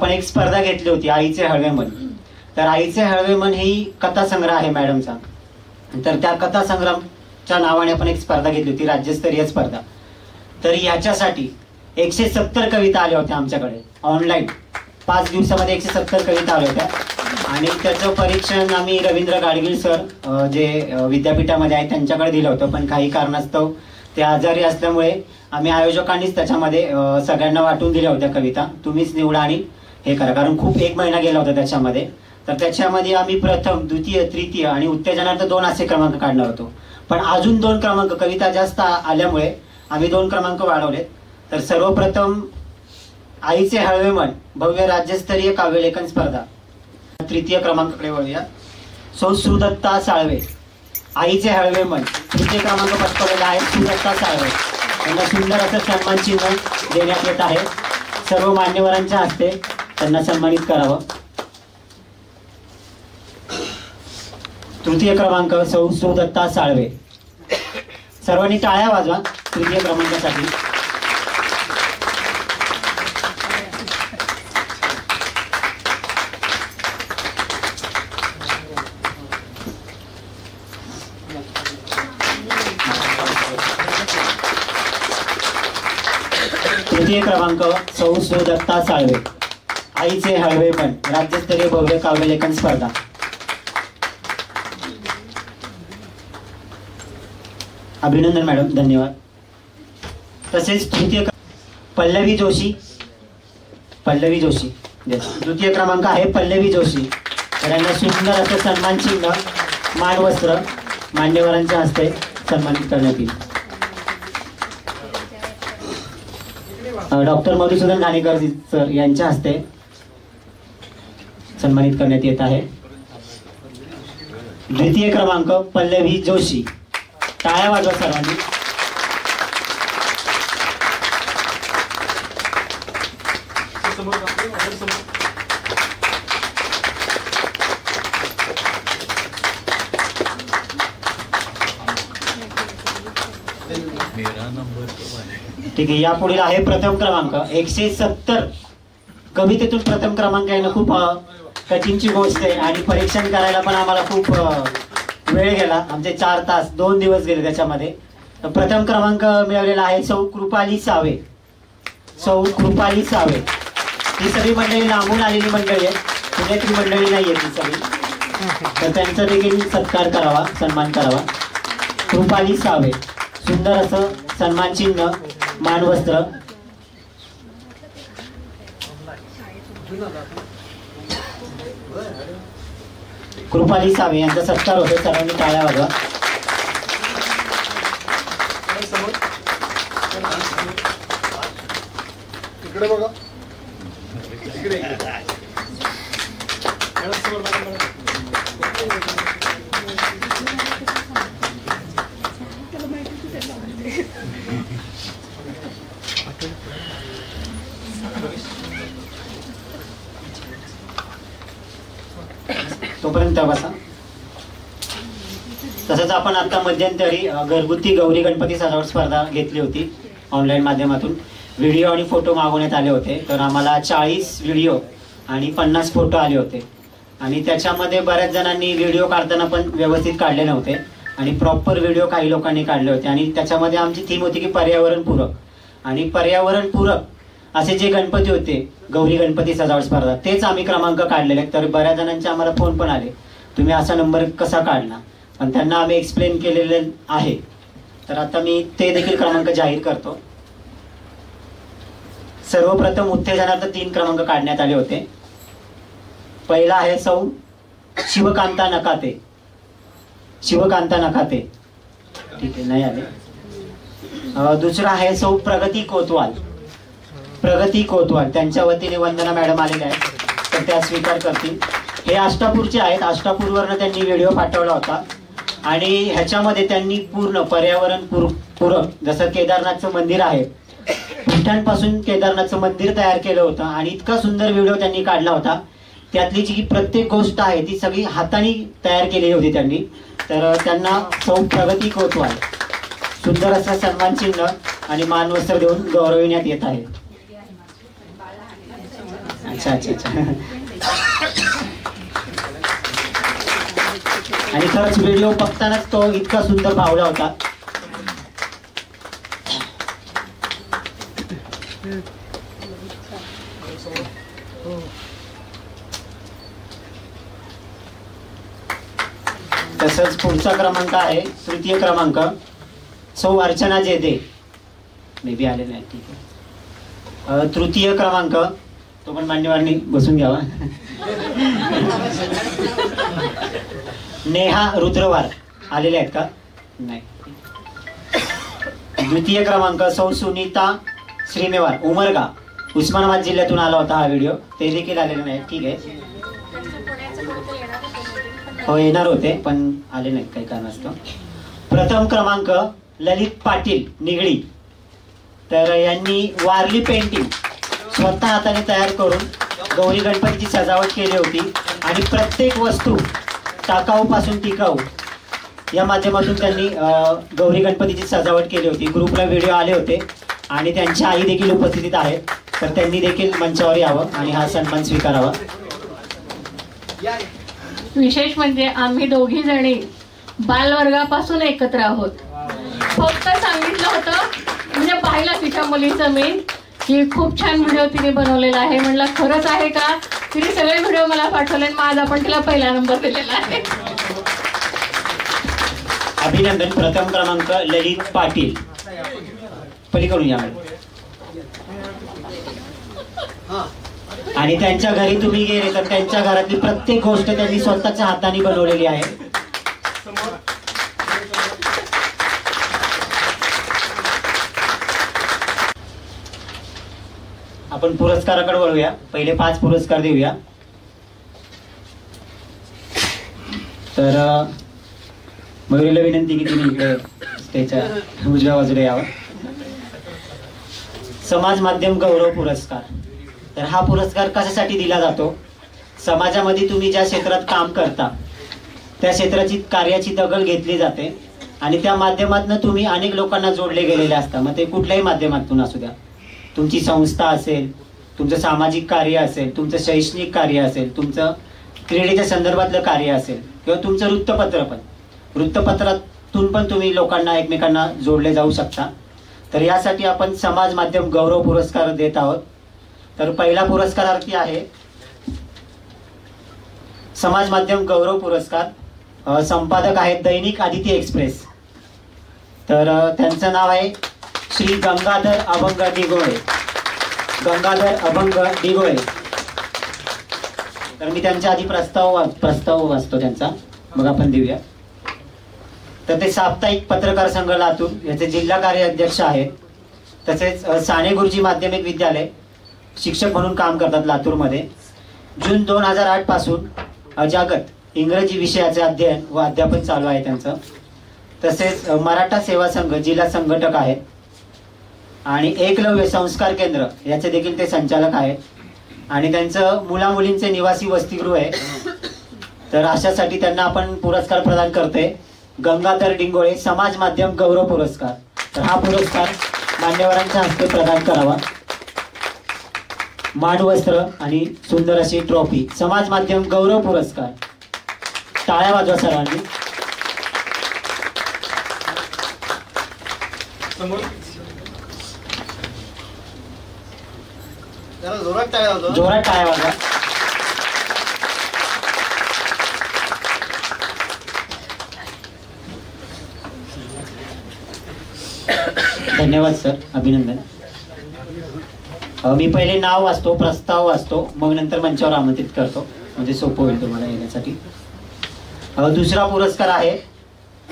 आपण एक स्पर्धा घेतली होती आईचे हळवे मन. तर आईचे हळवे मन ही कथासंग्रह आहे मॅडमचा. तर त्या कथासंग्रामच्या नावाने आपण एक स्पर्धा घेतली होती, राज्यस्तरीय स्पर्धा. तर याच्यासाठी 170 कविता आल्या होत्या आमच्याकडे ऑनलाईन. 5 दिवसामध्ये 170 कविता आल्या होत्या. आणि त्याचं परीक्षण आम्ही रवींद्र गाडगीळ सर जे विद्यापीठामध्ये आहेत त्यांच्याकडे दिलं होतं. पण काही कारणास्तव ते आजारी असल्यामुळे आम्ही आयोजकांनीच त्याच्यामध्ये सगळ्यांना वाटून दिल्या होत्या कविता. तुम्हीच निवडा आणि हे करा, कारण खूप 1 महिना गेला होता त्याच्यामध्ये. तर त्याच्यामध्ये आम्ही प्रथम, द्वितीय, तृतीय आणि उत्तेजनार्थ 2 असे क्रमांक काढणार होतो. पण अजून 2 क्रमांक कविता जास्त आल्यामुळे आम्ही 2 क्रमांक वाढवलेत. तर सर्वप्रथम आईचे हळवे मन भव्य राज्यस्तरीय काव्यलेखन स्पर्धा, तृतीय क्रमांकाकडे वळूया. सौ सुदत्ता साळवे, आईचे हळवे मन, तृतीय क्रमांक पटकावलेला आहे सुदत्ता साळवे. त्यांना सुंदर असं सन्मान चिन्ह देण्यात येत आहे. सर्व मान्यवरांच्या हस्ते त्यांना सन्मानित करावं. तृतीय क्रमांक सौ सुदत्ता साळवे. सर्वांनी टाळ्या वाजवा तृतीय क्रमांकासाठी. तृतीय क्रमांक सौ सुदत्ता साळवे, आईचे हळवे मन, राज्यस्तरीय भव्य काव्यलेखन स्पर्धा. अभिनंदन मॅडम, धन्यवाद. तसेच तृतीय पल्लवी जोशी, पल्लवी जोशी द्वितीय क्रमांक आहे पल्लवी जोशी. तर यांना सुंदर असं सन्मान चिन्ह, मानवस्त्र मान्यवरांच्या हस्ते सन्मानित करण्यात येईल. डॉक्टर मधुसूदन घाणेकर सर यांच्या हस्ते सन्मानित करण्यात येत आहे. द्वितीय क्रमांक पल्लवी जोशी. टाळ्या वाजवा सर्वांनी. ठीक आहे, यापुढील आहे प्रथम क्रमांक. 170 कवितेतून प्रथम क्रमांक येणं खूप कठीणची गोष्ट आहे आणि परीक्षण करायला पण आम्हाला खूप वेळ गेला. आमचे 4 तास 2 दिवस गेले त्याच्यामध्ये. प्रथम क्रमांक मिळवलेला आहे सौ कृपाली सावे. सौ कृपाली सावे ही सगळी मंडळी लांबून आलेली मंडळी आहे, पुण्यातली मंडळी नाही आहे ती सगळी. तर त्यांचा देखील सत्कार करावा, सन्मान करावा. कृपाली सावे, सुंदर असं सन्मान चिन्ह, मानवस्त्र. कृपाली सावे यांचा सत्कार होतो. सर्वांनी टाळ्या वाजवा. इकडे बघा, इकडे तोपर्यंत बसा. तसंच आपण आता मध्यंतरी घरगुती गौरी गणपती सजावट स्पर्धा घेतली होती ऑनलाईन माध्यमातून. व्हिडिओ आणि फोटो मागवण्यात आले होते. तर आम्हाला 40 व्हिडिओ आणि 50 फोटो आले होते. आणि त्याच्यामध्ये बऱ्याच जणांनी व्हिडिओ काढताना पण व्यवस्थित काढले नव्हते आणि प्रॉपर व्हिडिओ काही लोकांनी काढले होते. आणि त्याच्यामध्ये आमची थीम होती की पर्यावरणपूरक. आणि पर्यावरणपूरक असे जे गणपती होते गौरी गणपती सजावट स्पर्धा, तेच आम्ही क्रमांक काढलेले. तर बऱ्याच जणांचे आम्हाला फोन पण आले, तुम्ही असा नंबर कसा काढला. पण त्यांना आम्ही एक्सप्लेन केलेले आहे. तर आता मी ते देखील क्रमांक जाहीर करतो. सर्वप्रथम उत्तेजनार्थ 3 क्रमांक काढण्यात आले होते. पहिला आहे सौ शिवकांता नकाते. शिवकांता नकाते, ठीक आहे, नाही आले. दुसरा आहे सौ प्रगती कोतवाल. प्रगती कोतवाल, त्यांच्या वतीने वंदना मॅडम आलेल्या आहेत, तर त्या स्वीकार करतील. हे आष्टापूरचे आहेत. आष्टापूरवरनं त्यांनी व्हिडिओ पाठवला होता आणि ह्याच्यामध्ये त्यांनी पूर्ण पर्यावरण पूरक, जसं केदारनाथचं मंदिर आहे, पिठांपासून केदारनाथचं मंदिर तयार केलं होतं आणि इतका सुंदर व्हिडिओ त्यांनी काढला होता. त्यातली जी प्रत्येक गोष्ट आहे ती सगळी हाताने तयार केलेली होती त्यांनी. तर त्यांना सौ प्रगती कोतवाल सुंदर असा सन्मान चिन्ह आणि मानवस्त्र देऊन गौरविण्यात येत आहे. अच्छा अच्छा अच्छा. आणि खरंच व्हिडिओ बघतानाच तो इतका सुंदर भावला होता. तसंच पुढचा क्रमांक आहे, तृतीय क्रमांक सौ अर्चना जेदे. मे बी आले नाही, ठीक आहे. तृतीय क्रमांक, तो पण मान्यवरांनी बसून घ्यावा. नेहा रुद्रवार आलेले आहेत का? नाही. द्वितीय क्रमांक सौ सुनीता श्रीमेवार, उमरगा, उस्मानाबाद जिल्ह्यातून आला होता हा व्हिडिओ. ते देखील आलेले नाही, ठीक आहे. हो येणार होते पण आले नाहीत काही कारणास्तव. प्रथम क्रमांक ललित पाटील निगडी. तर यांनी वारली पेंटिंग स्वतः हाताने तयार करून गौरी गणपतीची सजावट केली होती आणि प्रत्येक वस्तू टाकाऊ पासून टिकाऊ या माध्यमातून त्यांनी गौरी गणपतीची सजावट केली होती. ग्रुपला व्हिडिओ आले होते आणि त्यांची आई देखील उपस्थितीत आहेत. तर त्यांनी देखील मंचावर यावं आणि हा सन्मान स्वीकारावा. विशेष म्हणजे आम्ही दोघी जणी बालवर्गापासून एकत्र आहोत. फक्त सांगितलं होतं म्हणजे पाहिलं तिच्या मुलीचं मी की खूप छान व्हिडिओ तिने बनवलेला आहे. म्हणलं खरंच आहे का? तिने सगळे व्हिडिओ मला पाठवले आणि आज आपण तिला पहिला नंबर दिलेला आहे. अभिनंदन. प्रथम क्रमांक ललित पाटील. पलीकडून या. आणि त्यांच्या घरी तुम्ही गेले तर त्यांच्या घरातली प्रत्येक गोष्ट त्यांनी स्वतःच्या हाताने बनवलेली आहे. आपण पुरस्काराकडे वळूया. पहिले 5 पुरस्कार देऊया. तर मयुरीला विनंती की तुम्ही इकडे स्टेजच्या उजव्या बाजूला यावं. समाज माध्यम गौरव पुरस्कार. तर हा पुरस्कार कशासाठी दिला जातो? समाजामध्ये तुम्ही ज्या क्षेत्रात काम करता त्या क्षेत्राची कार्याची दखल घेतली जाते आणि त्या माध्यमातून तुम्ही अनेक लोकांना जोडले गेलेले असता. मग ते कुठल्याही माध्यमातून असू द्या, तुमची संस्था असेल, तुमचं सामाजिक कार्य असेल, तुमचं शैक्षणिक कार्य असेल, तुमचं क्रीडेच्या संदर्भातलं कार्य असेल किंवा तुमचं वृत्तपत्र पण, वृत्तपत्रातून पण तुम्ही लोकांना एकमेकांना जोडले जाऊ शकता. तर यासाठी आपण समाज माध्यम गौरव पुरस्कार देत आहोत. तर पहिला पुरस्कारार्थी आहे समाज माध्यम गौरव पुरस्कार. संपादक आहेत दैनिक आदित्य एक्सप्रेस. तर त्यांचं नाव आहे श्री गंगाधर अभंग डिगोळे. गंगाधर अभंग डिगोळे. तर मी त्यांच्या आधी प्रस्ताव वाचतो त्यांचा, मग आपण देऊया. तर ते साप्ताहिक पत्रकार संघ लातूर याचे जिल्हा कार्य अध्यक्ष आहेत. तसेच साने गुरुजी माध्यमिक विद्यालय शिक्षक म्हणून काम करतात लातूरमध्ये. जून 2008 पासून अजागत इंग्रजी विषयाचे अध्ययन व अध्यापन चालू आहे त्यांचं. तसेच मराठा सेवा संघ जिल्हा संघटक आहेत आणि एकलव्य संस्कार केंद्र याचे देखील ते संचालक आहेत. आणि त्यांचं मुलामुलींचे निवासी वसतिगृह आहे. तर अशासाठी त्यांना आपण पुरस्कार प्रदान करतोय. गंगाधर डिंगोळे समाज माध्यम गौरव पुरस्कार. तर हा पुरस्कार मान्यवरांच्या हस्ते प्रदान करावा. मानवस्त्र आणि सुंदर अशी ट्रॉफी. समाज माध्यम गौरव पुरस्कार. टाळ्या वाजवा सर्वांनी. जोरात टाळ्या वाजवा. धन्यवाद सर, अभिनंदन. मी पहिले नाव वाचतो, प्रस्ताव वाचतो, मग नंतर मंचावर आमंत्रित करतो, म्हणजे सोपं होईल तुम्हाला येण्यासाठी. दुसरा पुरस्कार आहे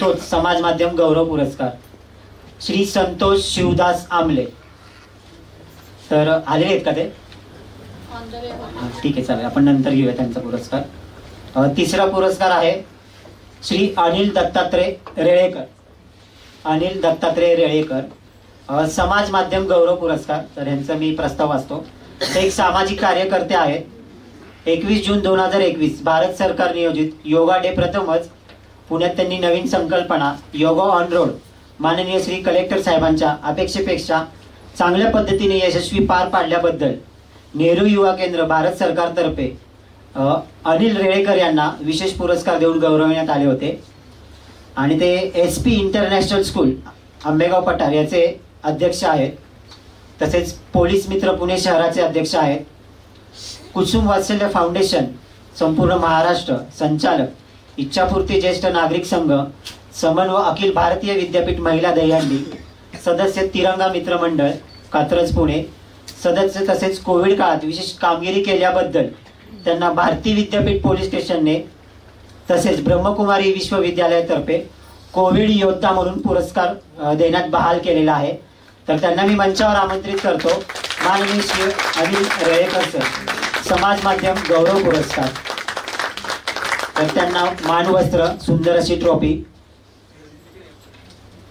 तोच समाज माध्यम गौरव पुरस्कार. श्री संतोष शिवदास आमले. तर आलेले आहेत का ते? ठीक आहे, चालेल, आपण नंतर घेऊया त्यांचा पुरस्कार. तिसरा पुरस्कार आहे श्री अनिल दत्तात्रय रेळेकर. अनिल दत्तात्रय रेळेकर समाज माध्यम गौरव पुरस्कार. तर यांचा मी प्रस्ताव वाचतो. ते एक सामाजिक कार्यकर्ते आहेत. 21 जून 2021 भारत सरकार नियोजित योगा डे प्रथमच पुण्यात त्यांनी नवीन संकल्पना योगा ऑन रोड माननीय श्री कलेक्टर साहेबांच्या अपेक्षेपेक्षा चांगल्या पद्धतीने यशस्वी पार पाडल्याबद्दल नेहरू युवा केंद्र भारत सरकारतर्फे अनिल रेळेकर यांना विशेष पुरस्कार देऊन गौरवण्यात आले होते. आणि ते SP इंटरनॅशनल स्कूल आंबेगाव पठार याचे अध्यक्ष आहेत. तसेच पोलीस मित्र पुणे शहराचे अध्यक्ष आहेत. कुसुम वात्सल्य फाउंडेशन संपूर्ण महाराष्ट्र संचालक इच्छापूर्ती ज्येष्ठ नागरिक संघ समन्व अखिल भारतीय विद्यापीठ महिला दहीहंडी सदस्य तिरंगा मित्र मंडळ कात्रज पुणे सदस्य तसेच कोविड काळात विशेष कामगिरी केल्याबद्दल त्यांना भारती विद्यापीठ पोलीस स्टेशनने तसेच ब्रह्मकुमारी विश्वविद्यालयातर्फे कोविड योद्धा म्हणून पुरस्कार देण्यात बहाल केलेला आहे. तर त्यांना मी मंचावर आमंत्रित करतो. माननीय श्री अनिल रेळेकर सर, समाज माध्यम गौरव पुरस्कार. तर त्यांना मानवस्त्र सुंदर अशी ट्रॉफी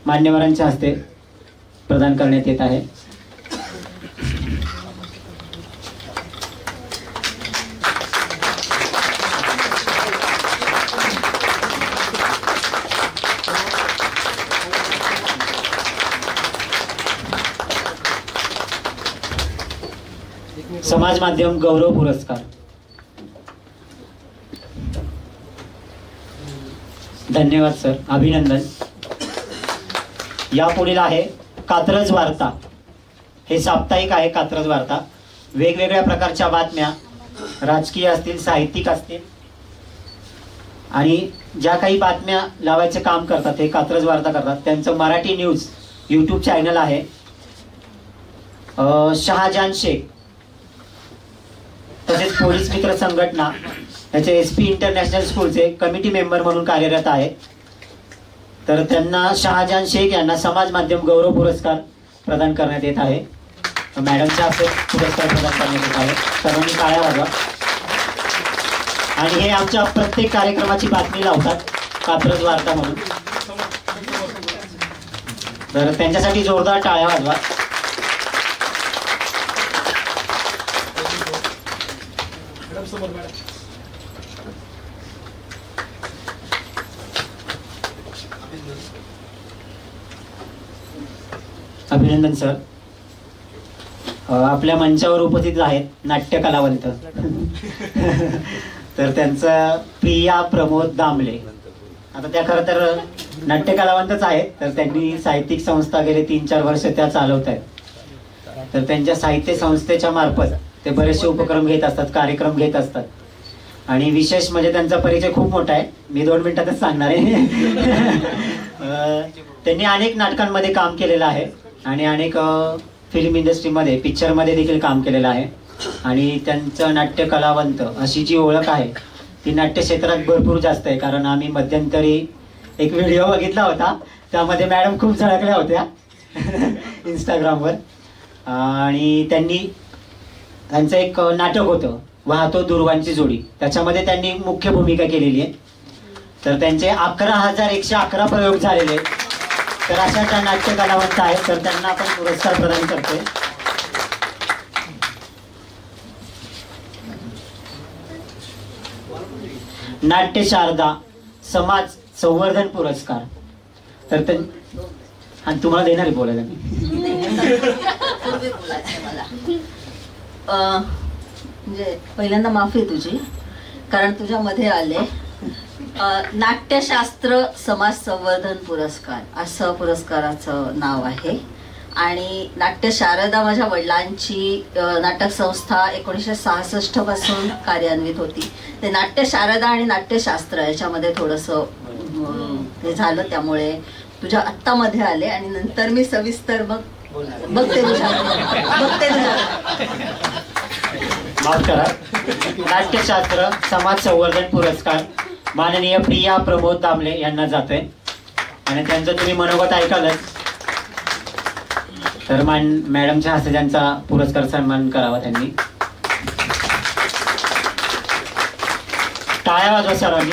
मान्यवरांच्या हस्ते प्रदान करण्यात येत आहे. समाज माध्यम गौरव पुरस्कार. धन्यवाद सर, अभिनंदन. यापुढील आहे कात्रज वार्ता. हे साप्ताहिक आहे कात्रज वार्ता. वेगवेगळ्या प्रकारच्या बातम्या राजकीय असतील, साहित्यिक असतील आणि ज्या काही बातम्या लावायचे काम करतात हे कात्रज वार्ता करतात. त्यांचं मराठी न्यूज यूट्यूब चॅनल आहे. शहाजान शेख तसेच पोलीस मित्र संघटना याचे SP इंटरनॅशनल स्कूलचे कमिटी मेंबर म्हणून कार्यरत आहेत. तर त्यांना शहाजान शेख यांना समाज माध्यम गौरव पुरस्कार प्रदान करण्यात येत आहे. मॅडमच्या हस्ते पुरस्कार प्रदान करण्यात येत आहे. सर्वांनी टाळ्या वाजवा. आणि हे आमच्या प्रत्येक कार्यक्रमाची बातमी लावतात कात्रज वार्ता म्हणून. तर त्यांच्यासाठी जोरदार टाळ्या वाजवा. अभिनंदन सर. आपल्या मंचावर उपस्थित आहेत नाट्य कलावंत. तर त्यांचं प्रिया प्रमोद दामले. आता त्या खरं तर नाट्य कलावंतच आहेत. तर त्यांनी साहित्यिक संस्था गेले 3-4 वर्ष त्या चालवत आहेत. तर त्यांच्या साहित्य संस्थेच्या मार्फत ते बरेचसे उपक्रम घेत असतात, कार्यक्रम घेत असतात. आणि विशेष म्हणजे त्यांचा परिचय खूप मोठा आहे. मी 2 मिनिटातच सांगणार आहे. त्यांनी अनेक नाटकांमध्ये काम केलेलं आहे आणि अनेक फिल्म इंडस्ट्रीमध्ये पिक्चरमध्ये देखील काम केलेलं आहे. आणि त्यांचं नाट्य कलावंत अशी जी ओळख आहे ती नाट्य क्षेत्रात भरपूर जास्त आहे. कारण आम्ही मध्यंतरी एक व्हिडिओ बघितला होता, त्यामध्ये मॅडम खूप झळकल्या होत्या इंस्टाग्रामवर. आणि त्यांचं एक नाटक होतं वाहतो दुर्वांची जोडी, त्याच्यामध्ये त्यांनी मुख्य भूमिका केलेली आहे. तर त्यांचे 11,111 प्रयोग झालेले. तर अशा त्या नाट्य कलावंत आहेत. तर त्यांना आपण पुरस्कार प्रदान करतोय. नाट्य शारदा समाज संवर्धन पुरस्कार. तर तुम्हाला देणार आहे बोलायला मी. म्हणजे पहिल्यांदा माफी तुझी, कारण तुझ्यामध्ये आले नाट्यशास्त्र समाज संवर्धन पुरस्कार असं पुरस्काराचं नाव आहे. आणि नाट्य शारदा माझ्या वडिलांची नाटक संस्था 1966 पासून कार्यान्वित होती. ते नाट्य शारदा आणि नाट्यशास्त्र याच्यामध्ये थोडंसं हे झालं, त्यामुळे तुझ्या आत्तामध्ये आले. आणि नंतर मी सविस्तर मग बघते तुझ्या माफ करा. नाट्यशास्त्र समाज संवर्धन पुरस्कार माननीय प्रिया प्रमोद दामले यांना जातोय. आणि त्यांचं तुम्ही मनोगत ऐकालच. तर मॅडमच्या हस्ते त्यांचा पुरस्कार सन्मान करावा. त्यांनी टाळ्या वाजवा सर्वांनी.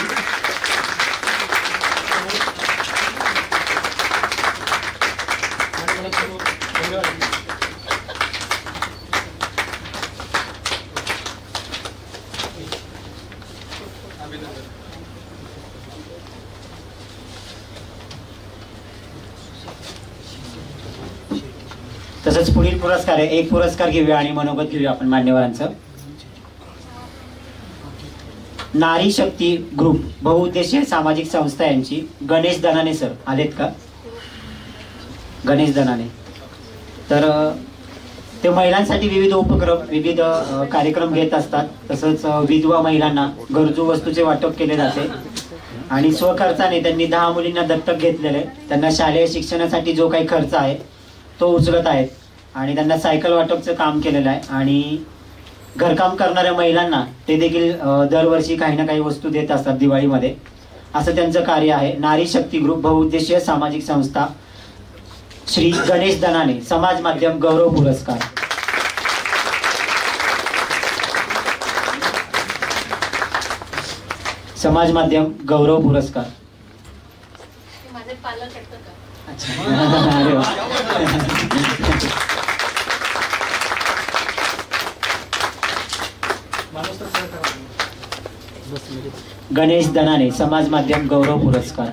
तसंच पुढील पुरस्कार आहे, एक पुरस्कार घेऊया आणि मनोगत घेऊया आपण मान्यवरांचं. नारी शक्ती ग्रुप बहुउद्देशीय सामाजिक संस्था यांची गणेश दनाने सर आलेत का? गणेश दनाने. तर ते महिलांसाठी विविध उपक्रम विविध कार्यक्रम घेत असतात. तसंच विधवा महिलांना गरजू वस्तूचे वाटप केले जाते आणि स्वखर्चाने त्यांनी 10 मुलींना दत्तक घेतलेले. त्यांना शालेय शिक्षणासाठी जो काही खर्च आहे तो उचलत आहेत आणि त्यांना सायकल वाटपचं काम केलेलं आहे. आणि घरकाम करणाऱ्या महिलांना ते देखील दरवर्षी काही ना काही वस्तू देत असतात दिवाळीमध्ये. असं त्यांचं कार्य आहे. नारी शक्ती ग्रुप बहुउद्देशीय सामाजिक संस्था श्री गणेश दनाने समाज माध्यम गौरव पुरस्कार. समाज माध्यम गौरव पुरस्कार. माझे पालक आहेत का? अरे वा. गणेश दनाने समाज माध्यम गौरव पुरस्कार.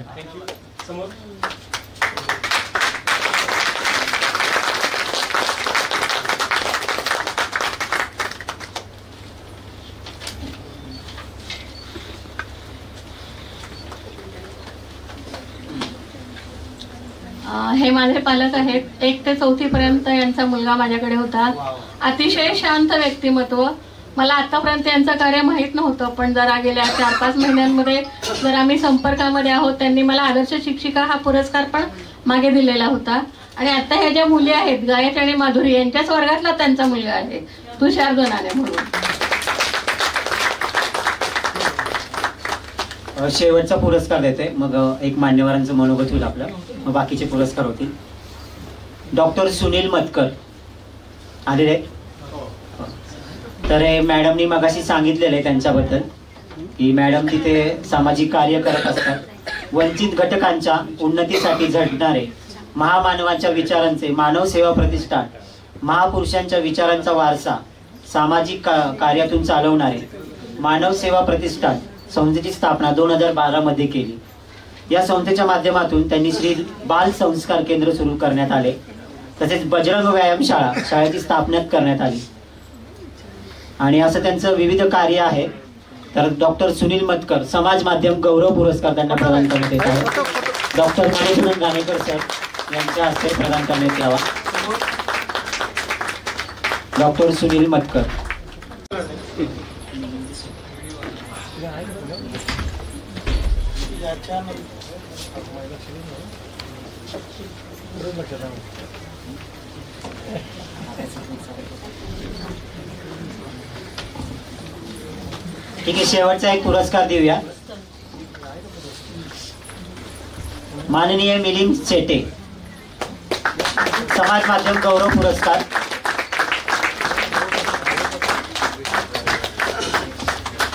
हे माझे पालक आहेत. 1 ते 4थी पर्यंत यांचा मुलगा माझ्याकडे होता. अतिशय शांत व्यक्तिमत्व. मला आतापर्यंत यांचं कार्य माहीत नव्हतं, पण जरा गेल्या 4-5 महिन्यांमध्ये जर आम्ही संपर्कामध्ये आहोत. त्यांनी मला आदर्श शिक्षिका हा पुरस्कार पण मागे दिलेला होता. आणि आता ह्या ज्या मुली आहेत गायत्री आणि माधुरी यांच्याच वर्गातला त्यांचा मुलगा आहे तुषार दनाने म्हणून. शेवटचा पुरस्कार देते, मग एक मान्यवरांचं मनोगत होईल आपलं, मग बाकीचे पुरस्कार होतील. डॉक्टर सुनील मतकर आलेले. तर हे मॅडमनी मगाशी सांगितलेलं आहे त्यांच्याबद्दल की मॅडम तिथे सामाजिक कार्य करत असतात. वंचित घटकांच्या उन्नतीसाठी झटणारे महामानवांच्या विचारांचे मानव सेवा प्रतिष्ठान, महापुरुषांच्या विचारांचा वारसा सामाजिक कार्यातून चालवणारे मानव सेवा प्रतिष्ठान संस्थेची स्थापना 2012 मध्ये केली. या संस्थेच्या माध्यमातून त्यांनी श्री बाल संस्कार केंद्र सुरू करण्यात आले. तसेच बजरंग व्यायामशाळा शाळेची स्थापना करण्यात आली आणि असं त्यांचं विविध कार्य आहे. तर डॉक्टर सुनील मतकर समाज माध्यम गौरव पुरस्कार त्यांना प्रदान करण्यात येत आहे. डॉक्टर मणिकुंद गाणेकर सर यांच्या हस्ते प्रदान करण्यात यावा. डॉक्टर सुनील मतकर. ठीक आहे, शेवटचा एक पुरस्कार देऊया. माननीय मिलिंद शेटे समाज माध्यम गौरव पुरस्कार.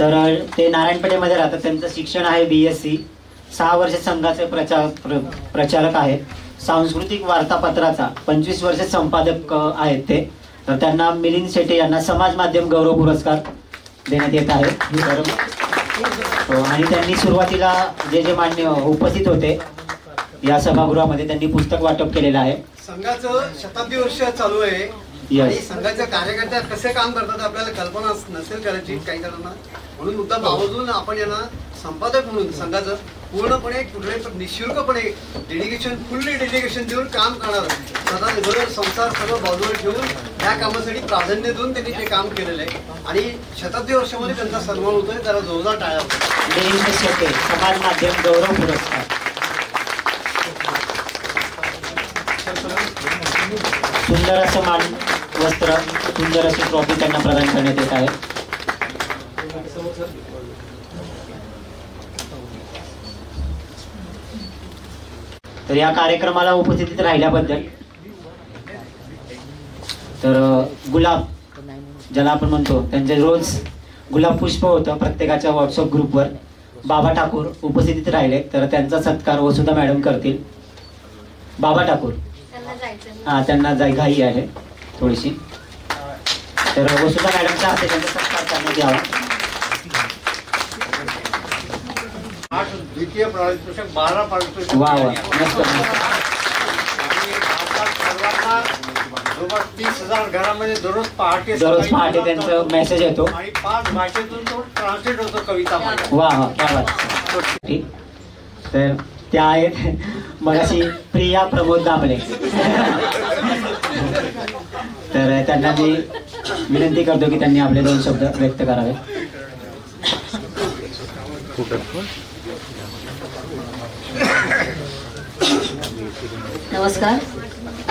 तर ते नारायणपेठेमध्ये राहतात. त्यांचं शिक्षण आहे BSc. 6 वर्ष संघाचे प्रचारक आहेत. सांस्कृतिक वार्तापत्राचा 25 वर्ष संपादक आहेत ते. तर त्यांना मिलिंद शेटे यांना समाज माध्यम गौरव पुरस्कार देण्यात येत आहे. आणि त्यांनी सुरुवातीला जे मान्य उपस्थित होते या सभागृहामध्ये त्यांनी पुस्तक वाटप केलेलं आहे. संघाचं शताब्दी वर्ष चालू आहे आणि संघाच्या कार्यकर्ते कसे काम करतात आपल्याला कल्पना नसेल करायची काही जणांना. म्हणून मुद्दा बावजून आपण यांना संपादक म्हणून संघाचं पूर्णपणे कुठले निःशुल्कपणे फुल्ली डेडिकेशन देऊन काम करणार. स्वतः घर संसार सगळं बाजूला ठेवून या कामासाठी प्राधान्य देऊन त्यांनी ते काम केलेलं आहे आणि शताब्दी वर्षामध्ये त्यांचा सन्मान होतोय. त्याला जोरदार टाळ्या. समाज माध्यम गौरव पुरस्कार. सुंदर असं मान वस्त्र सुंदर अशी ट्रॉफी त्यांना प्रदान करण्यात येत आहे. तर या कार्यक्रमाला उपस्थित राहिल्याबद्दल तर गुलाब ज्याला आपण म्हणतो त्यांचे रोज गुलाब पुष्प होतं प्रत्येकाच्या व्हॉट्सअप ग्रुपवर. बाबा ठाकूर उपस्थित राहिले तर त्यांचा सत्कार वसुधा मॅडम करतील. बाबा ठाकूर त्यांना घाई आहे थोडीशी. तर वसुधा मॅडमच्या हाते त्यांचा सत्कार करण्यात यावा. द्वितीय पारितोषिक 12 पारितोषिक. वा वा मस्त. सर्वांना जो जवळपास 30,000 घरामध्ये दररोज पहाटे त्यांचा मेसेज येतो आणि 5 भाषेतून तो ट्रान्सलेट होतो कविता. वा वा, क्या बात. ठीक. तर त्या आहेत मगाशी प्रिया प्रमोद दामले. तर त्यांना मी विनंती करतो की त्यांनी आपले 2 शब्द व्यक्त करावे. नमस्कार.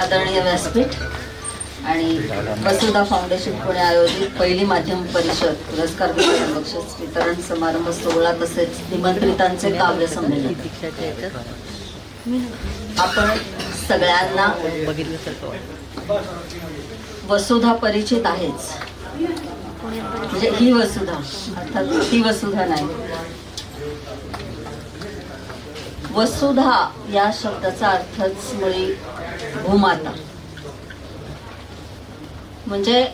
आदरणीय व्यासपीठ आणि वसुधा फाउंडेशन पुणे आयोजित पहिली माध्यम परिषद पुरस्कार बक्षीस वितरण समारंभ सोहळा तसेच निमंत्रितांचे काव्य संमेलन. आपण सगळ्यांना वसुधा परिचित आहेच. म्हणजे ही वसुधा अर्थात ती वसुधा नाही. वसुधा या शब्दाचा अर्थच मुळी भूमाता, म्हणजे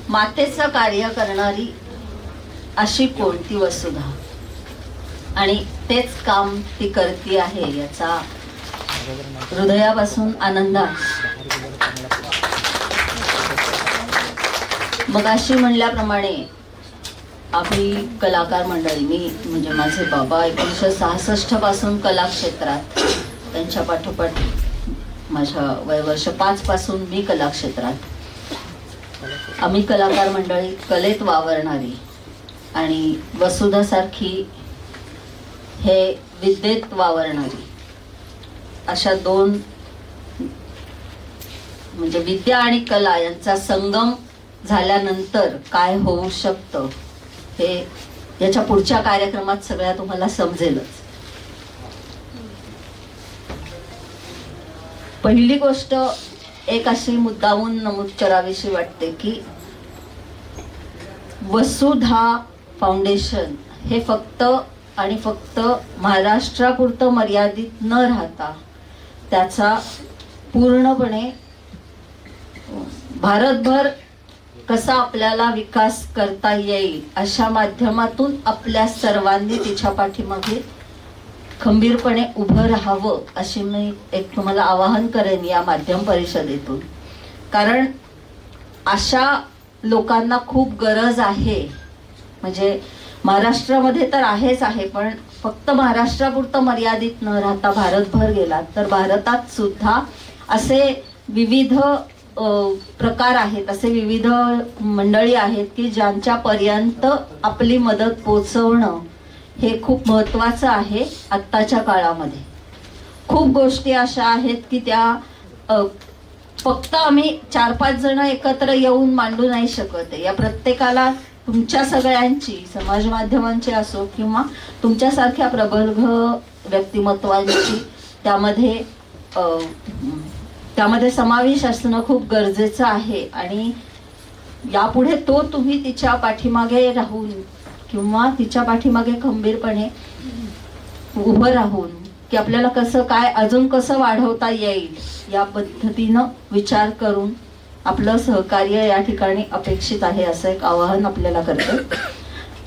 मातेचं कार्य करणारी अशी कोणती वसुधा, आणि तेच काम ती करते आहे याचा हृदयापासून आनंद आहे. मगाशी म्हणल्याप्रमाणे आम्ही कलाकार मंडळी, मी म्हणजे माझे बाबा 1966 पासून कला क्षेत्रात, त्यांच्या पाठोपाठ माझ्या वयवर्ष 5 पासून मी कला क्षेत्रात. आम्ही कलाकार मंडळी कलेत वावरणारी आणि वसुधासारखी हे विद्येत वावरणारी अशा 2 म्हणजे विद्या आणि कला यांचा संगम झाल्यानंतर काय होऊ शकतं हे याच्या पुढच्या कार्यक्रमात सगळ्या तुम्हाला समजेलच. पहिली गोष्ट एक अशी मुद्दामून नमूद करावीशी वाटते की वसुधा फाउंडेशन हे फक्त आणि फक्त महाराष्ट्रापुरतं मर्यादित न राहता त्याचा पूर्णपणे भारतभर कसा आपल्याला विकास करता येईल अशा माध्यमातून आपल्या सर्वांनी तिच्या पाठीमागे खंबीरपणे उभं राहावं अशी मी एक तुम्हाला आवाहन करेन या माध्यम परिषदेतून. कारण अशा लोकांना खूप गरज आहे. म्हणजे महाराष्ट्रामध्ये तर आहेच आहे, पण फक्त महाराष्ट्रापुरतं मर्यादित न राहता भारतभर गेलात तर भारतात सुद्धा असे विविध प्रकार आहेत, असे विविध मंडळी आहेत की ज्यांच्यापर्यंत आपली मदत पोचवणं हे खूप महत्त्वाचं आहे. आत्ताच्या काळामध्ये खूप गोष्टी अशा आहेत की त्या फक्त आम्ही 4-5 जण एकत्र येऊन मांडू नाही शकत. या प्रत्येकाला तुमच्या सगळ्यांची समाज माध्यमांची असो किंवा तुमच्यासारख्या प्रबल व्यक्तिमत्वांची त्यामध्ये समावेश असणं खूप गरजेचं आहे. आणि यापुढे तुम्ही तिच्या पाठीमागे राहून किंवा तिच्या पाठीमागे खंबीरपणे उभं राहून की आपल्याला कसं काय अजून कसं वाढवता येईल या पद्धतीनं विचार करून आपलं सहकार्य या ठिकाणी अपेक्षित आहे असं एक आवाहन आपल्याला करते.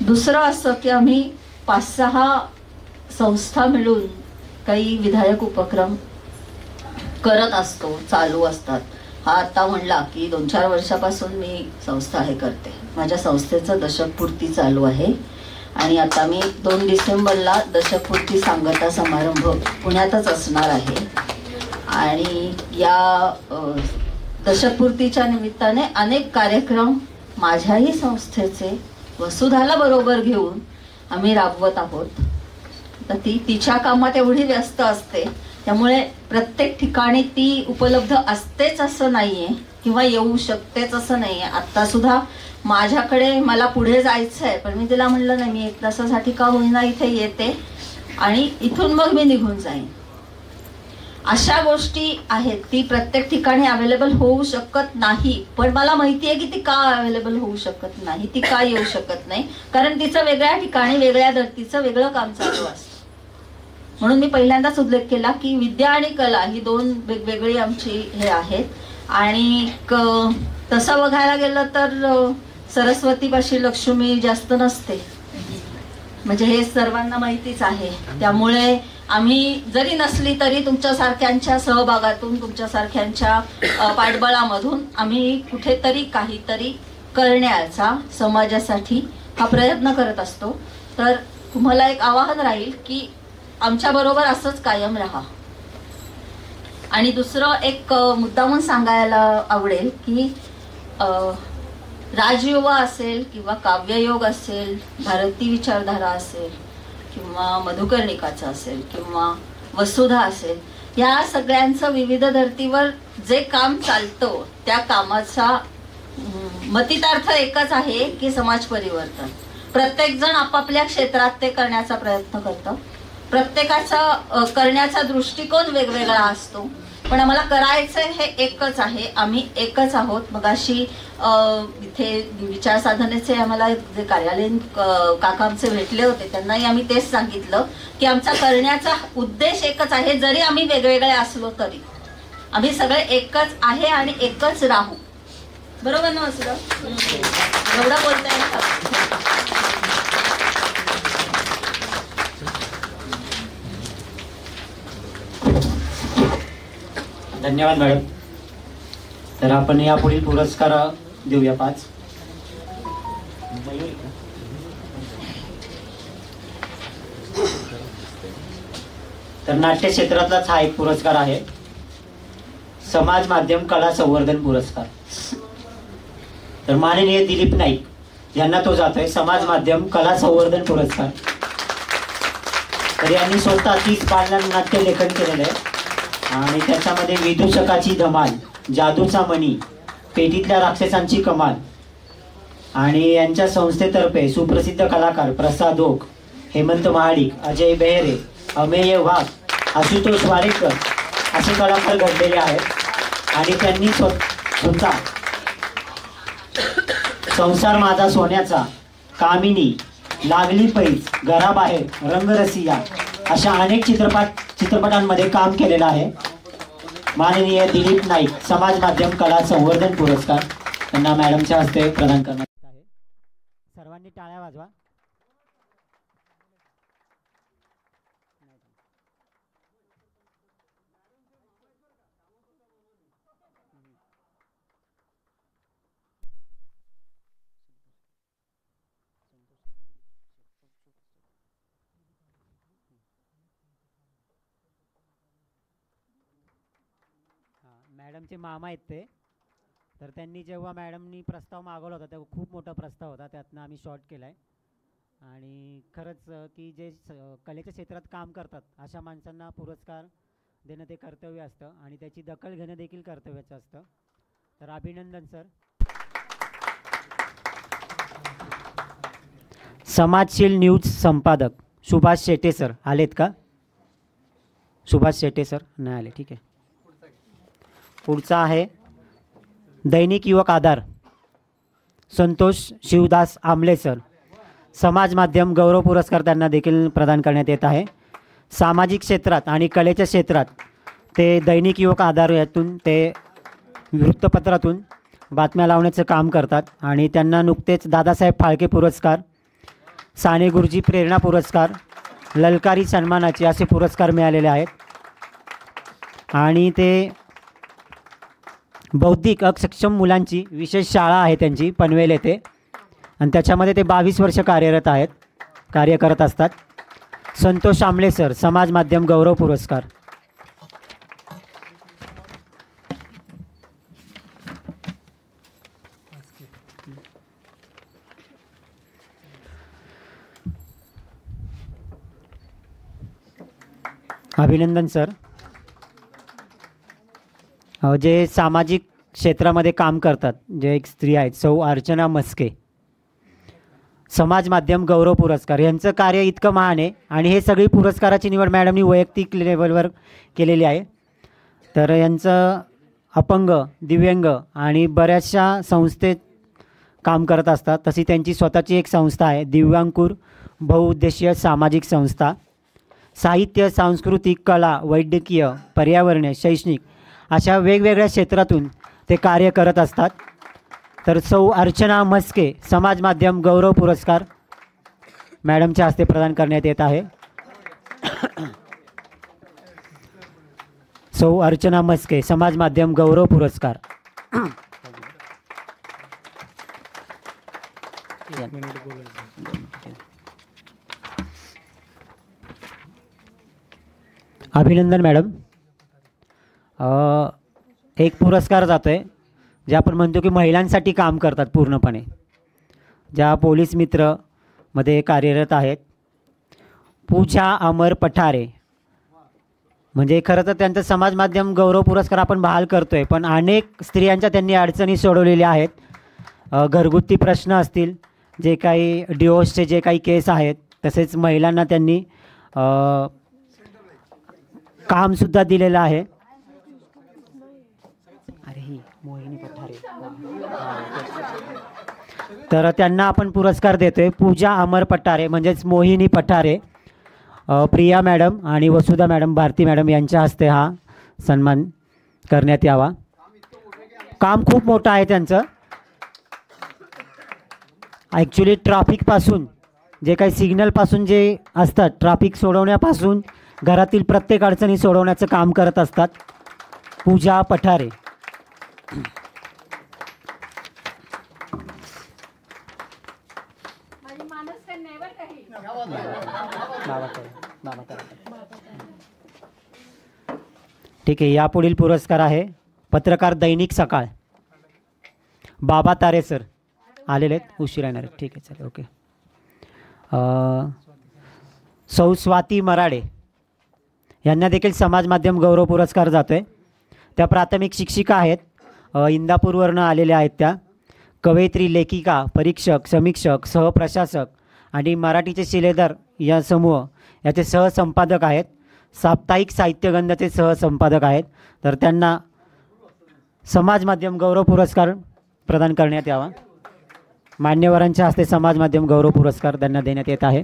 दुसरं असं की आम्ही 5-6 संस्था मिळून काही विधायक उपक्रम करत असतो, चालू असतात. हा आता म्हणला की 2-4 वर्षापासून मी संस्था हे करते. माझ्या संस्थेचं दशकपूर्ती चालू आहे आणि आता मी 2 डिसेंबरला दशकपूर्ती सांगता समारंभ पुण्यातच असणार आहे. आणि या दशकपूर्तीच्या निमित्ताने अनेक कार्यक्रम माझ्याही संस्थेचे वसुधाला बरोबर घेऊन आम्ही राबवत आहोत. तर ती तिच्या कामात एवढी व्यस्त असते त्यामुळे प्रत्येक ठिकाणी ती उपलब्ध असतेच असं नाहीये किंवा येऊ शकतेच असं नाहीये. आता सुद्धा माझ्याकडे मला पुढे जायचं आहे पण मी तिला म्हणलं नाही, मी 1 तासासाठी का होईना इथे येते आणि इथून मग मी निघून जाईन. अशा गोष्टी आहेत ती प्रत्येक ठिकाणी अवेलेबल होऊ शकत नाही. पण मला माहिती आहे की ती का अवेलेबल होऊ शकत नाही, ती का येऊ शकत नाही, कारण तिचं वेगळ्या ठिकाणी वेगळ्या धर्तीचं वेगळं काम चालू असतं. म्हणून मी पहिल्यांदाच उल्लेख केला की विद्या आणि कला ही 2 वेगवेगळी आमची हे आहेत. आणि तसं बघायला गेलं तर सरस्वतीपाशी लक्ष्मी जास्त नसते, म्हणजे हे सर्वांना माहितीच आहे. त्यामुळे आम्ही जरी नसली तरी तुमच्यासारख्यांच्या सहभागातून, तुमच्यासारख्यांच्या पाठबळामधून आम्ही कुठेतरी काहीतरी करण्याचा समाजासाठी हा प्रयत्न करत असतो. तर तुम्हाला एक आवाहन राहील की आमच्याबरोबर असंच कायम राहा. आणि दुसरं एक मुद्दामून सांगायला आवडेल की राजयुवा असेल किंवा काव्ययोग असेल, भारती विचारधारा असेल किंवा मधुकर्णिकाचं असेल किंवा वसुधा असेल, या सगळ्यांचं विविध धर्तीवर जे काम चालतं त्या कामाचा मतितार्थ एकच आहे की समाज परिवर्तन. प्रत्येक जण आपापल्या क्षेत्रात ते करण्याचा प्रयत्न करतं. प्रत्येकाचा करण्याचा दृष्टिकोन वेगवेगळा असतो, पण आम्हाला करायचं हे एकच आहे. आम्ही एकच आहोत. मगाशी इथे विचार साधनेचे आम्हाला जे कार्यालयीन काका आमचे भेटले होते, त्यांनाही आम्ही तेच सांगितलं की आमचा करण्याचा उद्देश एकच आहे. जरी आम्ही वेगवेगळे असलो तरी आम्ही सगळे एकच आहे आणि एकच राहू. बरोबर ना असलं? एवढं बोलता येईल. धन्यवाद मॅडम. तर आपण यापुढील पुरस्कार देऊया 5. तर नाट्य क्षेत्रातलाच हा एक पुरस्कार आहे, समाज माध्यम कला संवर्धन पुरस्कार. तर माननीय दिलीप नाईक यांना तो जातोय समाज माध्यम कला संवर्धन पुरस्कार. तर यांनी स्वतः 30 पानं नाट्य लेखन केलेलं आहे आणि त्याच्यामध्ये विदूषकाची धमाल, जादूचा मणी, पेटीतल्या राक्षसांची कमाल आणि यांच्या संस्थेतर्फे सुप्रसिद्ध कलाकार प्रसाद ओक, हेमंत महाडिक, अजय बेहरे, अमेय वाघ, आशुतोष वारेकर असे कलाकार घडलेले आहेत. आणि त्यांनी स्वतः संसार माझा सोन्याचा, कामिनी, लागली पैज, घराबाहेर, रंगरसिया अशा अनेक चित्रपटांमध्ये काम केलेलं आहे. माननीय दिलीप नाईक समाज माध्यम कला संवर्धन पुरस्कार त्यांना मॅडमच्या हस्ते प्रदान करण्यात येत आहे. सर्वांनी टाळ्या वाजवा. मॅडमचे मामा आहेत ते. तर त्यांनी जेव्हा मॅडमनी प्रस्ताव मागवला होता तेव्हा खूप मोठा प्रस्ताव होता, त्यातनं आम्ही शॉर्ट केला आहे. आणि खरंच की जे कलेच्या क्षेत्रात काम करतात अशा माणसांना पुरस्कार देणं ते कर्तव्य असतं आणि त्याची दखल घेणं देखील कर्तव्याचं असतं. तर अभिनंदन सर. समाजशील न्यूज संपादक सुभाष शेटे सर आलेत का? सुभाष शेटे सर नाही आले, ठीक आहे. पुढचा आहे दैनिक युवक आधार संतोष शिवदास आमले सर. समाज माध्यम गौरव पुरस्कार त्यांना देखील प्रदान करण्यात येत आहे. सामाजिक क्षेत्रात आणि कलेच्या क्षेत्रात ते दैनिक युवक आधार यातून ते वृत्तपत्रातून बातम्या लावण्याचं काम करतात आणि त्यांना नुकतेच दादासाहेब फाळके पुरस्कार, साने गुरुजी प्रेरणा पुरस्कार, ललकारी सन्मानाचे असे पुरस्कार मिळालेले आहेत. आणि ते बौद्धिक अक्षम मुलांची विशेष शाळा आहे त्यांची पनवेल येथे आणि त्याच्यामध्ये ते 22 वर्ष कार्य करत असतात. संतोष आमले सर समाज माध्यम गौरव पुरस्कार. अभिनंदन सर. जे सामाजिक क्षेत्रामध्ये काम करतात जे एक स्त्री आहेत सौ अर्चना मस्के, समाज माध्यम गौरव पुरस्कार. यांचं कार्य इतकं महान आहे आणि हे सगळी पुरस्काराची निवड मॅडमनी वैयक्तिक लेवलवर केलेली आहे. तर यांचं अपंग, दिव्यांग आणि बऱ्याचशा संस्थेत काम करत असतात. तशी त्यांची स्वतःची एक संस्था आहे दिव्यांकुर बहुउद्देशीय सामाजिक संस्था. साहित्य, सांस्कृतिक, कला, वैद्यकीय, पर्यावरणीय, शैक्षणिक अशा वेगवेगळ्या क्षेत्रातून ते कार्य करत असतात. तर सौ अर्चना मस्के समाज माध्यम गौरव पुरस्कार मॅडमच्या हस्ते प्रदान करण्यात येत आहे. सौ अर्चना मस्के, समाज माध्यम गौरव पुरस्कार. अभिनंदन मॅडम. एक पुरस्कार जातोय जे आपण म्हणतो की महिलांसाठी काम करतात पूर्णपणे, ज्या पोलीस मित्र मध्ये कार्यरत आहेत. पूजा अमर पठारे, म्हणजे खरं तर त्यांचं समाज माध्यम गौरव पुरस्कार आपण बहाल करतोय, पण अनेक स्त्रियांच्या त्यांनी अडचणी सोडवलेल्या आहेत. घरगुती प्रश्न असतील, जे काही डिवोर्सचे जे काही केस आहेत, तसेच महिलांना त्यांनी कामसुद्धा दिलेलं आहे. अरे ही मोहिनी पठारे, तर त्यांना आपण पुरस्कार देतोय. पूजा अमर पठारे म्हणजेच मोहिनी पठारे, प्रिया मॅडम आणि वसुधा मॅडम, भारती मॅडम यांच्या हस्ते हा सन्मान करण्यात यावा. काम खूप मोठं आहे त्यांचं. ॲक्च्युली ट्रॅफिकपासून जे काही सिग्नलपासून जे असतात, ट्रॅफिक सोडवण्यापासून घरातील प्रत्येक अडचणी सोडवण्याचं काम करत असतात पूजा पठारे. ठीक आहे. यापुढील पुरस्कार आहे पत्रकार दैनिक सकाळ, बाबा तारे सर आलेले आहेत, उशीर येणार आहेत. ठीक आहे, चालेल, ओके. सौ स्वाती मराडे यांना देखील समाज माध्यम गौरव पुरस्कार जातो आहे. त्या प्राथमिक शिक्षिका आहेत, इंदापूरवरनं आलेल्या आहेत. त्या कवयित्री, लेखिका, परीक्षक, समीक्षक, सहप्रशासक आणि मराठीचे शिलेदार या समूह याचे सहसंपादक आहेत. साप्ताहिक साहित्यगंधाचे सहसंपादक आहेत. तर त्यांना समाज माध्यम गौरव पुरस्कार प्रदान करण्यात यावा. मान्यवरांच्या हस्ते समाज माध्यम गौरव पुरस्कार त्यांना देण्यात येत आहे.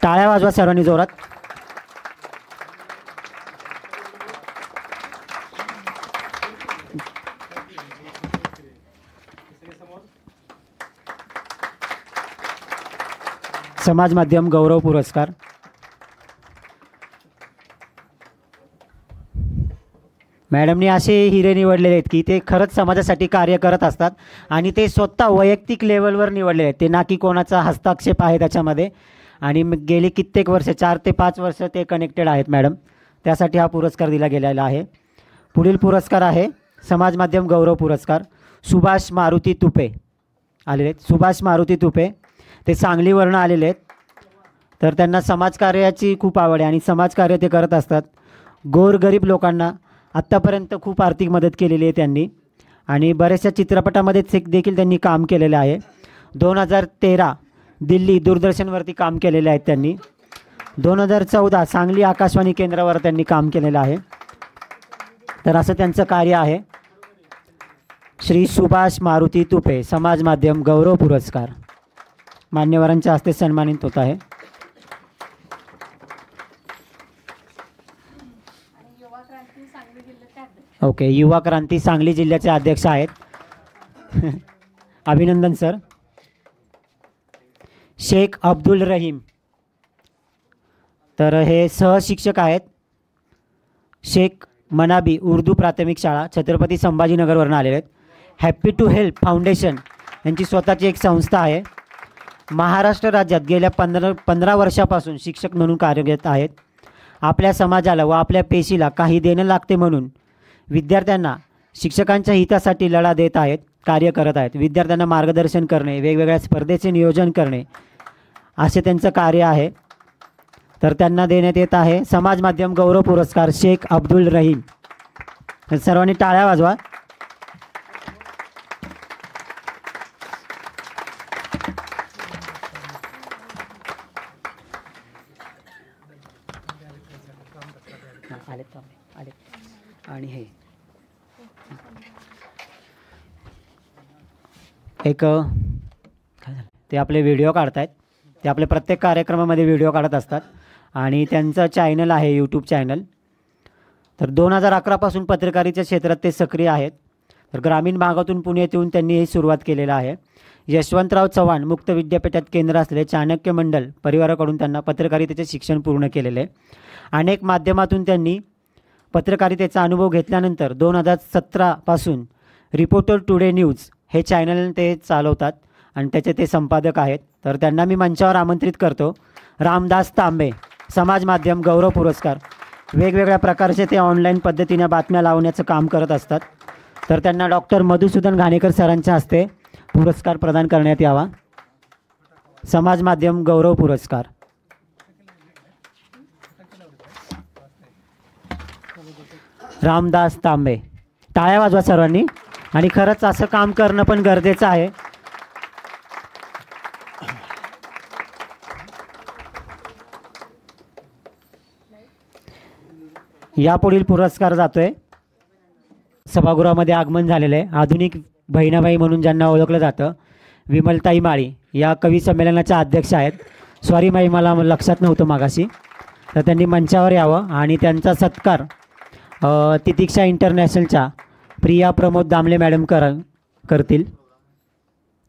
टाळ्या वाजवा सर्वांनी जोरात. समाज माध्यम गौरव पुरस्कार. मॅडमने असे हिरे निवडलेले आहेत की ते खरंच समाजासाठी कार्य करत असतात आणि ते स्वतः वैयक्तिक लेवलवर निवडलेले आहेत. ते ना की कोणाचा हस्तक्षेप आहे त्याच्यामध्ये. आणि गेली कित्येक वर्ष, 4 ते 5 वर्ष ते कनेक्टेड आहेत मॅडम. त्यासाठी हा पुरस्कार दिला गेलेला आहे. पुढील पुरस्कार आहे समाज माध्यम गौरव पुरस्कार. सुभाष मारुती तुपे आलेले आहेत. सुभाष मारुती तुपे ते सांगलीवरनं आलेले आहेत. तर त्यांना समाजकार्याची खूप आवड आहे आणि समाजकार्य ते करत असतात. गोरगरीब लोकांना आत्तापर्यंत खूप आर्थिक मदत केलेली आहे त्यांनी आणि बऱ्याचशा चित्रपटामध्ये देखील त्यांनी काम केलेलं आहे. 2013 दिल्ली दूरदर्शनवरती काम केलेले आहेत त्यांनी. 2014 सांगली आकाशवाणी केंद्रावर त्यांनी काम केलेलं आहे. तर असं त्यांचं कार्य आहे. श्री सुभाष मारुती तुपे समाज माध्यम गौरव पुरस्कार मान्यवरांच्या हस्ते सन्मानित होत आहे. ओके. युवा क्रांती सांगली जिल्ह्याचे अध्यक्ष आहेत. अभिनंदन सर. शेख अब्दुल रहीम, तर हे सहशिक्षक आहेत. शेख मनाबी उर्दू प्राथमिक शाळा छत्रपती संभाजीनगरवरून आलेले आहेत. हॅपी टू हेल्प फाउंडेशन यांची स्वतःची एक संस्था आहे. महाराष्ट्र राज्यात गेल्या 15 वर्षापासून शिक्षक म्हणून कार्यरत आहेत. आपल्या समाजाला व आपल्या पेशीला काही देणं लागते म्हणून विद्यार्थ्यांना शिक्षकांच्या हितासाठी लढा देत आहेत, कार्य करत आहेत. विद्यार्थ्यांना मार्गदर्शन करणे, वेगवेगळ्या स्पर्धेचे नियोजन करणे असे त्यांचं कार्य आहे. तर त्यांना देण्यात येत आहे समाज माध्यम गौरव पुरस्कार शेख अब्दुल रहीम. तर सर्वांनी टाळ्या वाजवा. आले आणि हे एक काय झालं, ते आपले व्हिडिओ काढतायत. ते आपल्या प्रत्येक कार्यक्रमामध्ये व्हिडिओ काढत असतात आणि त्यांचं चॅनल आहे, यूट्यूब चॅनल. तर 2011 पासून पत्रकारितेच्या क्षेत्रात ते सक्रिय आहेत. तर ग्रामीण भागातून पुण्यात येऊन त्यांनी ही सुरुवात केलेलं आहे. यशवंतराव चव्हाण मुक्त विद्यापीठात केंद्र असलेले चाणक्य मंडल परिवाराकडून त्यांना पत्रकारितेचे शिक्षण पूर्ण केलेले आहे. अनेक माध्यमातून त्यांनी पत्रकारितेचा अनुभव घेतल्यानंतर 2017 पासून रिपोर्टर टुडे न्यूज हे चॅनल ते चालवतात आणि त्याचे ते संपादक आहेत. तर त्यांना मी मंचावर आमंत्रित करतो. रामदास तांबे समाज माध्यम गौरव पुरस्कार, वेगवेगळ्या प्रकारचे ते ऑनलाईन पद्धतीने बातम्या लावण्याचं काम करत असतात. तर त्यांना डॉक्टर मधुसूदन घाणेकर सरांच्या हस्ते पुरस्कार प्रदान करण्यात यावा. समाज माध्यम गौरव पुरस्कार. रामदास तांबे. टाळ्या वाजवा सर्वांनी. आणि खरंच असं काम करणं पण गरजेचं आहे. यापुढील पुरस्कार जातोय, सभागृहामध्ये आगमन झालेलं आहे. आधुनिक बहिणाबाई म्हणून ज्यांना ओळखलं जातं, विमलताई माळी या कवी संमेलनाच्या अध्यक्ष आहेत. सॉरी माई, मला लक्षात नव्हतं मागाशी. तर त्यांनी मंचावर यावं आणि त्यांचा सत्कार तितिक्षा इंटरनॅशनलच्या प्रिया प्रमोद दामले मॅडम करतील.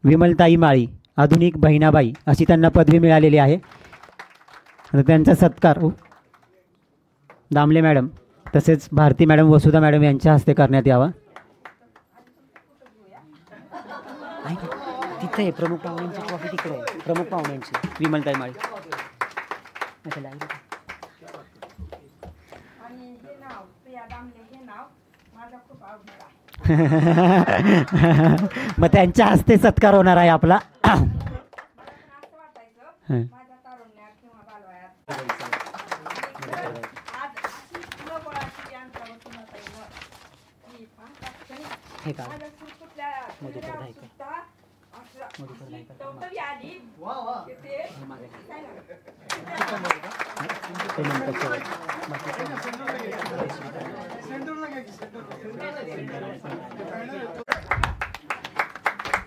विमलताई माळी आधुनिक बहिणाबाई अशी त्यांना पदवी मिळालेली आहे. तर त्यांचा सत्कार दामले मॅडम तसेच भारती मॅडम, वसुधा मॅडम यांच्या हस्ते करण्यात यावा. तिथे आहे प्रमुख पाहुण्यांची ट्रॉफी, तिकडे आहे प्रमुख पाहुण्यांची विमलताई माळी. मग त्यांच्या हस्ते सत्कार होणार आहे आपला. हे का मधुकर धायकर, मधुकर धायकर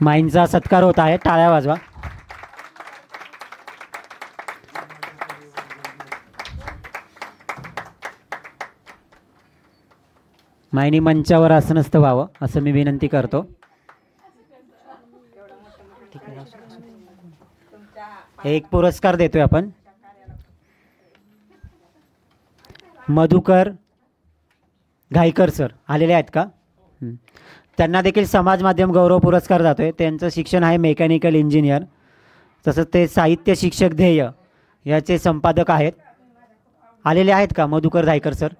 माईंचा सत्कार होत आहे. टाळ्या वाजवा. माईनी मंचावर आसनस्थ व्हावं असं मी विनंती करतो. एक पुरस्कार देतोय आपण. मधुकर घाईकर सर आलेले आहेत का? त्यांना देखील समाज माध्यम गौरव पुरस्कार जातोय. त्यांचं शिक्षण आहे मेकॅनिकल इंजिनियर. तसंच ते साहित्य शिक्षक ध्येय याचे संपादक आहेत. आलेले आहेत का मधुकर घाईकर सर?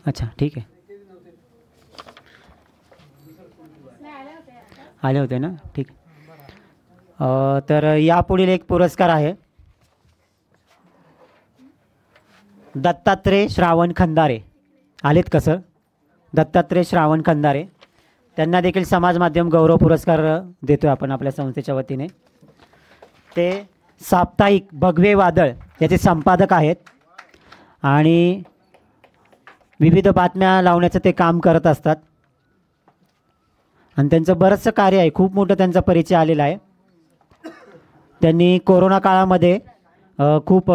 अच्छा, ठीक आहे. आले होते ना, ठीक. तर यापुढील एक पुरस्कार आहे दत्तात्रय श्रावण खंदारे. आलेत का सर? दत्तात्रय श्रावण खंदारे. त्यांना देखील समाज माध्यम गौरव पुरस्कार देतोय आपण आपल्या संस्थेच्या वतीने. ते साप्ताहिक भगवे वादळ याचे संपादक आहेत आणि विविध बातम्या लावण्याचं ते काम करत असतात आणि त्यांचं बरंचसं कार्य आहे. खूप मोठं त्यांचा परिचय आलेला आहे. त्यांनी कोरोना काळामध्ये खूप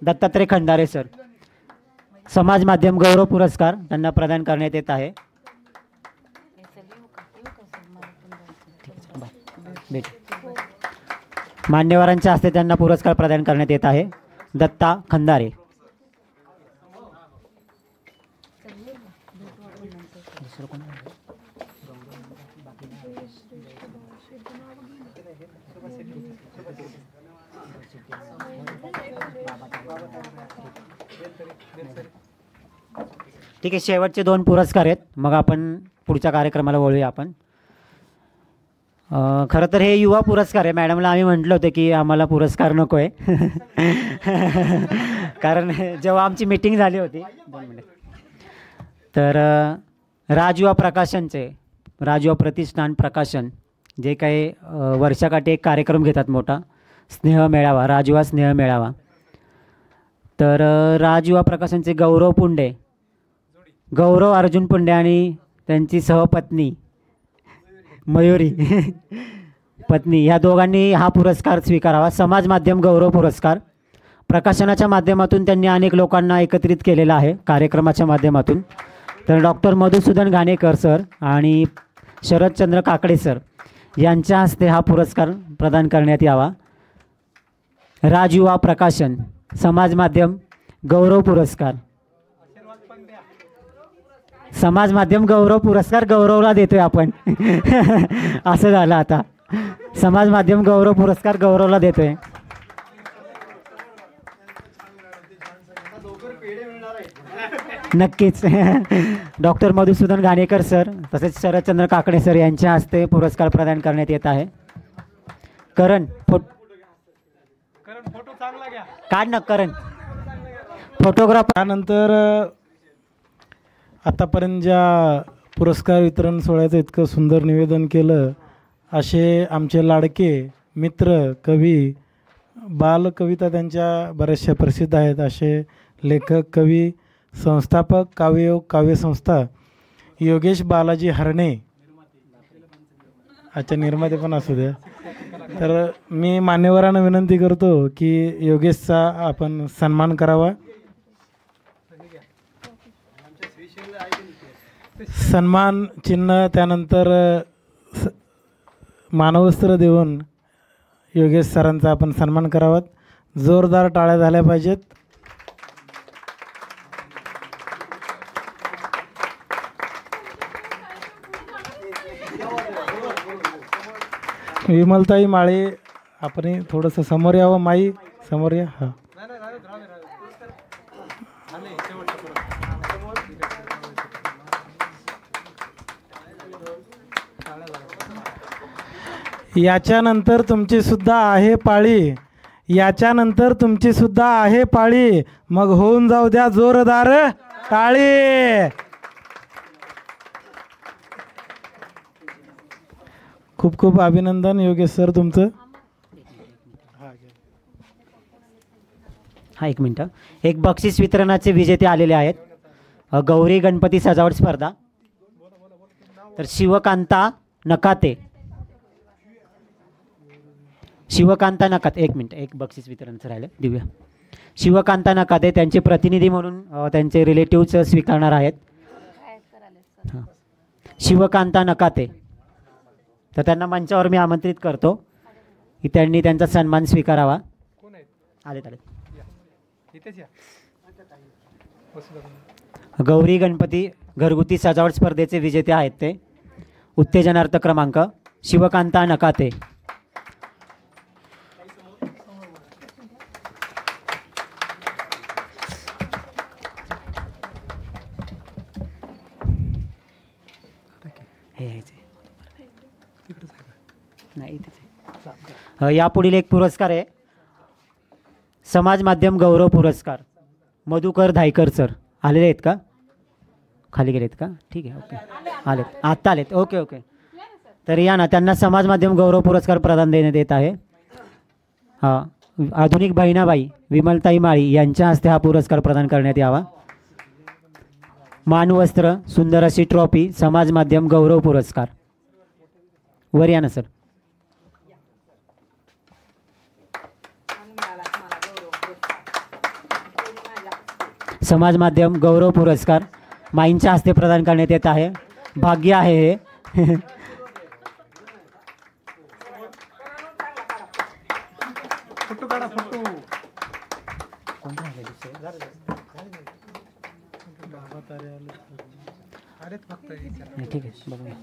दत्तात्रय खंडारे सर समाज माध्यम गौरव पुरस्कार त्यांना प्रदान करण्यात येत आहे. मान्यवरांच्या हस्ते त्यांना पुरस्कार प्रदान करण्यात येत आहे. दत्ता खंदारे. ठीक आहे, शेवटचे 2 पुरस्कार आहेत, मग आपण पुढच्या कार्यक्रमाला वळूया आपण. खरं तर हे युवा पुरस्कार आहे. मॅडमला आम्ही म्हटलं होतं की आम्हाला पुरस्कार नको आहे कारण जेव्हा आमची मीटिंग झाली होती 2 मिनिट, तर राजयुवा प्रकाशनचे राजयुवा प्रतिष्ठान प्रकाशन जे काही वर्षाकाठी एक कार्यक्रम घेतात मोठा, स्नेह मेळावा, राजयुवा स्नेह मेळावा. तर राजयुवा प्रकाशनचे गौरव पुंडे, गौरव अर्जुन पुंडे आणि त्यांची सहपत्नी मयुरी पत्नी, ह्या दोघांनी हा पुरस्कार स्वीकारावा. समाज माध्यम गौरव पुरस्कार प्रकाशनाच्या माध्यमातून त्यांनी अनेक लोकांना एकत्रित केलेलं आहे कार्यक्रमाच्या माध्यमातून. तर डॉक्टर मधुसूदन घाणेकर सर आणि शरदचंद्र काकडे सर यांच्या हस्ते हा पुरस्कार प्रदान करण्यात यावा. राजयुवा प्रकाशन समाज माध्यम गौरव पुरस्कार, समाज माध्यम गौरव पुरस्कार गौरवला देतोय आपण असं झालं आता. समाज माध्यम गौरव पुरस्कार गौरवला देतोय. नक्कीच डॉक्टर मधुसूदन घाणेकर सर तसेच शरदचंद्र काकडे सर यांच्या हस्ते पुरस्कार प्रदान करण्यात येत आहे. करण फोटो चांगला घ्या, काढ ना करण फोटोग्राफर. त्यानंतर आतापर्यंत ज्या पुरस्कार वितरण सोहळ्याचं इतकं सुंदर निवेदन केलं असे आमचे लाडके मित्र कवी, बालकविता त्यांच्या बऱ्याचशा प्रसिद्ध आहेत असे लेखक, कवी, संस्थापक, काव्ययोग काव्यसंस्था योगेश बालाजी हरणे, अच्छा निर्माते पण असू द्या. तर मी मान्यवरांना विनंती करतो की योगेशचा आपण सन्मान करावा. सन्मान चिन्ह त्यानंतर मानवस्त्र देऊन योगेश सरांचा आपण सन्मान करावा. जोरदार टाळ्या झाल्या पाहिजेत. विमलताई माळे आपण थोडंसं समोर यावं. माई समोर या. हां याच्यानंतर तुमची सुद्धा आहे पाळी, याच्यानंतर तुमची सुद्धा आहे पाळी, मग होऊन जाऊ द्या जोरदार टाळी. खूप खूप अभिनंदन योगेश सर तुमचं. हा एक मिनटं. एक बक्षीस वितरणाचे विजेते आलेले आहेत. गौरी गणपती सजावट स्पर्धा. तर शिवकांता नकाते, शिवकांता नकाते, एक मिनटं, एक बक्षीस वितरणचं राहिलं. दिव्या शिवकांता नकाते त्यांचे प्रतिनिधी म्हणून त्यांचे रिलेटिव्हच स्वीकारणार आहेत. हां शिवकांता नकाते. तर त्यांना मंचावर मी आमंत्रित करतो की त्यांनी त्यांचा सन्मान स्वीकारावा. आलेत आलेत. गौरी गणपती घरगुती सजावट स्पर्धेचे विजेते आहेत ते. उत्तेजनार्थ क्रमांक शिवकांता नकाते. यापुढील एक पुरस्कार आहे समाज माध्यम गौरव पुरस्कार. मधुकर धायकर सर आलेले आहेत का? खाली गेलेत का? ठीक आहे, ओके. आलेत, आत्ता आलेत. Okay okay. तर या ना, त्यांना समाज माध्यम गौरव पुरस्कार प्रदान देण्यात येत आहे. हां आधुनिक बहिणाबाई विमलताई माळी यांच्या हस्ते हा पुरस्कार प्रदान करण्यात यावा. मानवस्त्र सुंदर अशी ट्रॉफी समाज माध्यम गौरव पुरस्कार. वर या ना सर. समाज माध्यम गौरव पुरस्कार माईंच्या हस्ते प्रदान करण्यात येत आहे. भाग्य आहे हे. ठीक आहे बघूया.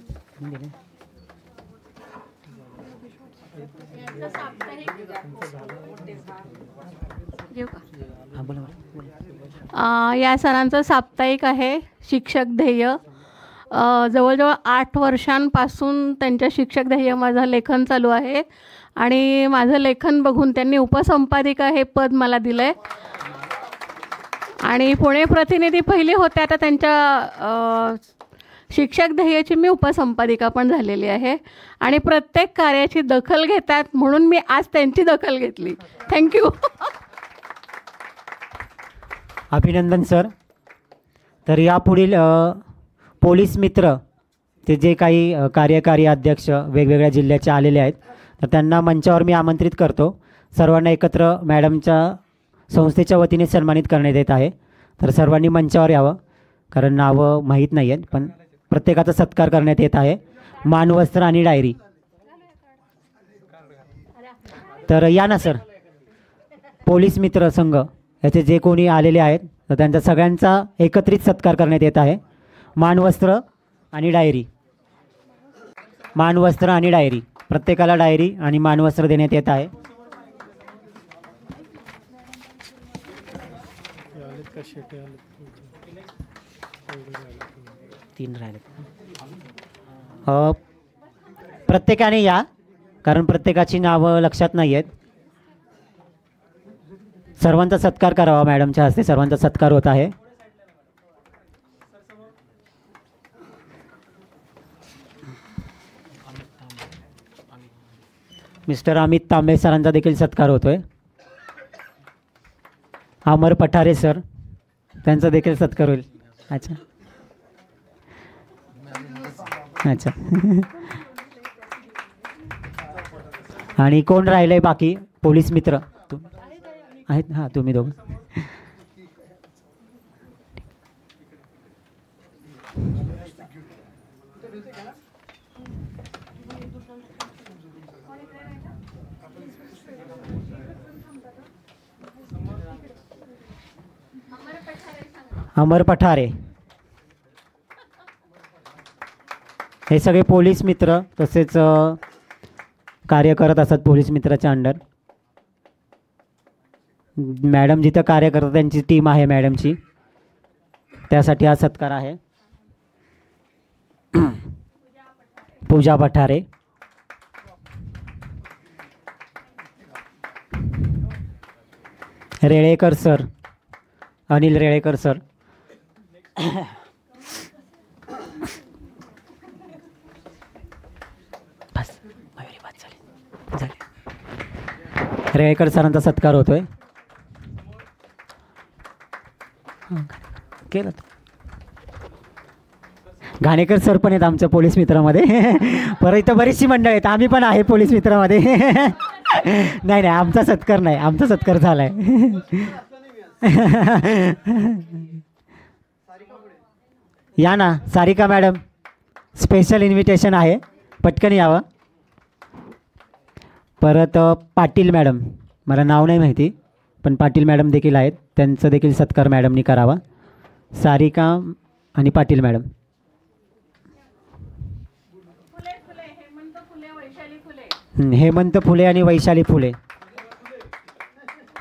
या सरांचं साप्ताहिक आहे शिक्षक ध्येय. जवळजवळ 8 वर्षांपासून त्यांच्या शिक्षक ध्येय माझं लेखन चालू आहे आणि माझं लेखन बघून त्यांनी उपसंपादिका हे पद मला दिलं आहे आणि पुणे प्रतिनिधी पहिली होते. आता त्यांच्या शिक्षक ध्येयाची मी उपसंपादिका पण झालेली आहे आणि प्रत्येक कार्याची दखल घेतात म्हणून मी आज त्यांची दखल घेतली. थँक्यू. अभिनंदन सर. तर यापुढील पोलीस मित्र ते जे काही कार्यकारी अध्यक्ष वेगवेगळ्या जिल्ह्याचे आलेले आहेत तर त्यांना मंचावर मी आमंत्रित करतो. सर्वांना एकत्र मॅडमच्या संस्थेच्या वतीने सन्मानित करण्यात येत आहे. तर सर्वांनी मंचावर यावं, कारण नावं माहीत नाही आहेत, पण प्रत्येकाचा सत्कार करण्यात येत आहे. मानवस्त्र आणि डायरी. तर या ना सर. पोलीस मित्र संघ याचे जे कोणी आलेले आहेत तर त्यांचा सगळ्यांचा एकत्रित सत्कार करण्यात येत आहे. मानवस्त्र आणि डायरी. मानवस्त्र आणि डायरी. प्रत्येकाला डायरी आणि मानवस्त्र देण्यात येत आहे. तीन राहिले. प्रत्येकाने या, कारण प्रत्येकाची नावं लक्षात नाही आहेत. सर्वांचा सत्कार करावा. मॅडमच्या हस्ते सर्वांचा सत्कार होत आहे. मिस्टर अमित तांबे सरांचा देखील सत्कार होतोय. अमर पठारे सर, त्यांचा देखील सत्कार होईल. अच्छा अच्छा. आणि कोण राहिलंय बाकी? पोलीस मित्र आहेत. हां, तुम्ही दोघं. अमर पठारे. हे सगळे पोलीस मित्र तसेच कार्य करत असतात पोलीस मित्राच्या अंडर. मॅडम जिथं कार्य करतात त्यांची टीम आहे मॅडमची, त्यासाठी हा सत्कार आहे. पूजा पठारे. Relekar sir, Anil Relekar sir. बस मयुरी, बात झाली. रेळेकर सरांचा सत्कार होतोय. केलं. घाणेकर सर पण आहेत आमच्या पोलीस मित्रामध्ये. परत इथं बरीचशी मंडळ आहेत, आम्ही पण आहे पोलीस मित्रामध्ये. नाही नाही, आमचा सत्कार नाही, आमचा सत्कार झालाय. या ना सारिका मॅडम, स्पेशल इन्व्हिटेशन आहे, पटकन यावं. परत पाटील मॅडम, मला नाव नाही माहिती, पण पाटील मॅडम देखील आहेत, त्यांचा देखील सत्कार मॅडमनी करावा. सारिका आणि पाटील मॅडम. हेमंत फुले आणि वैशाली फुले,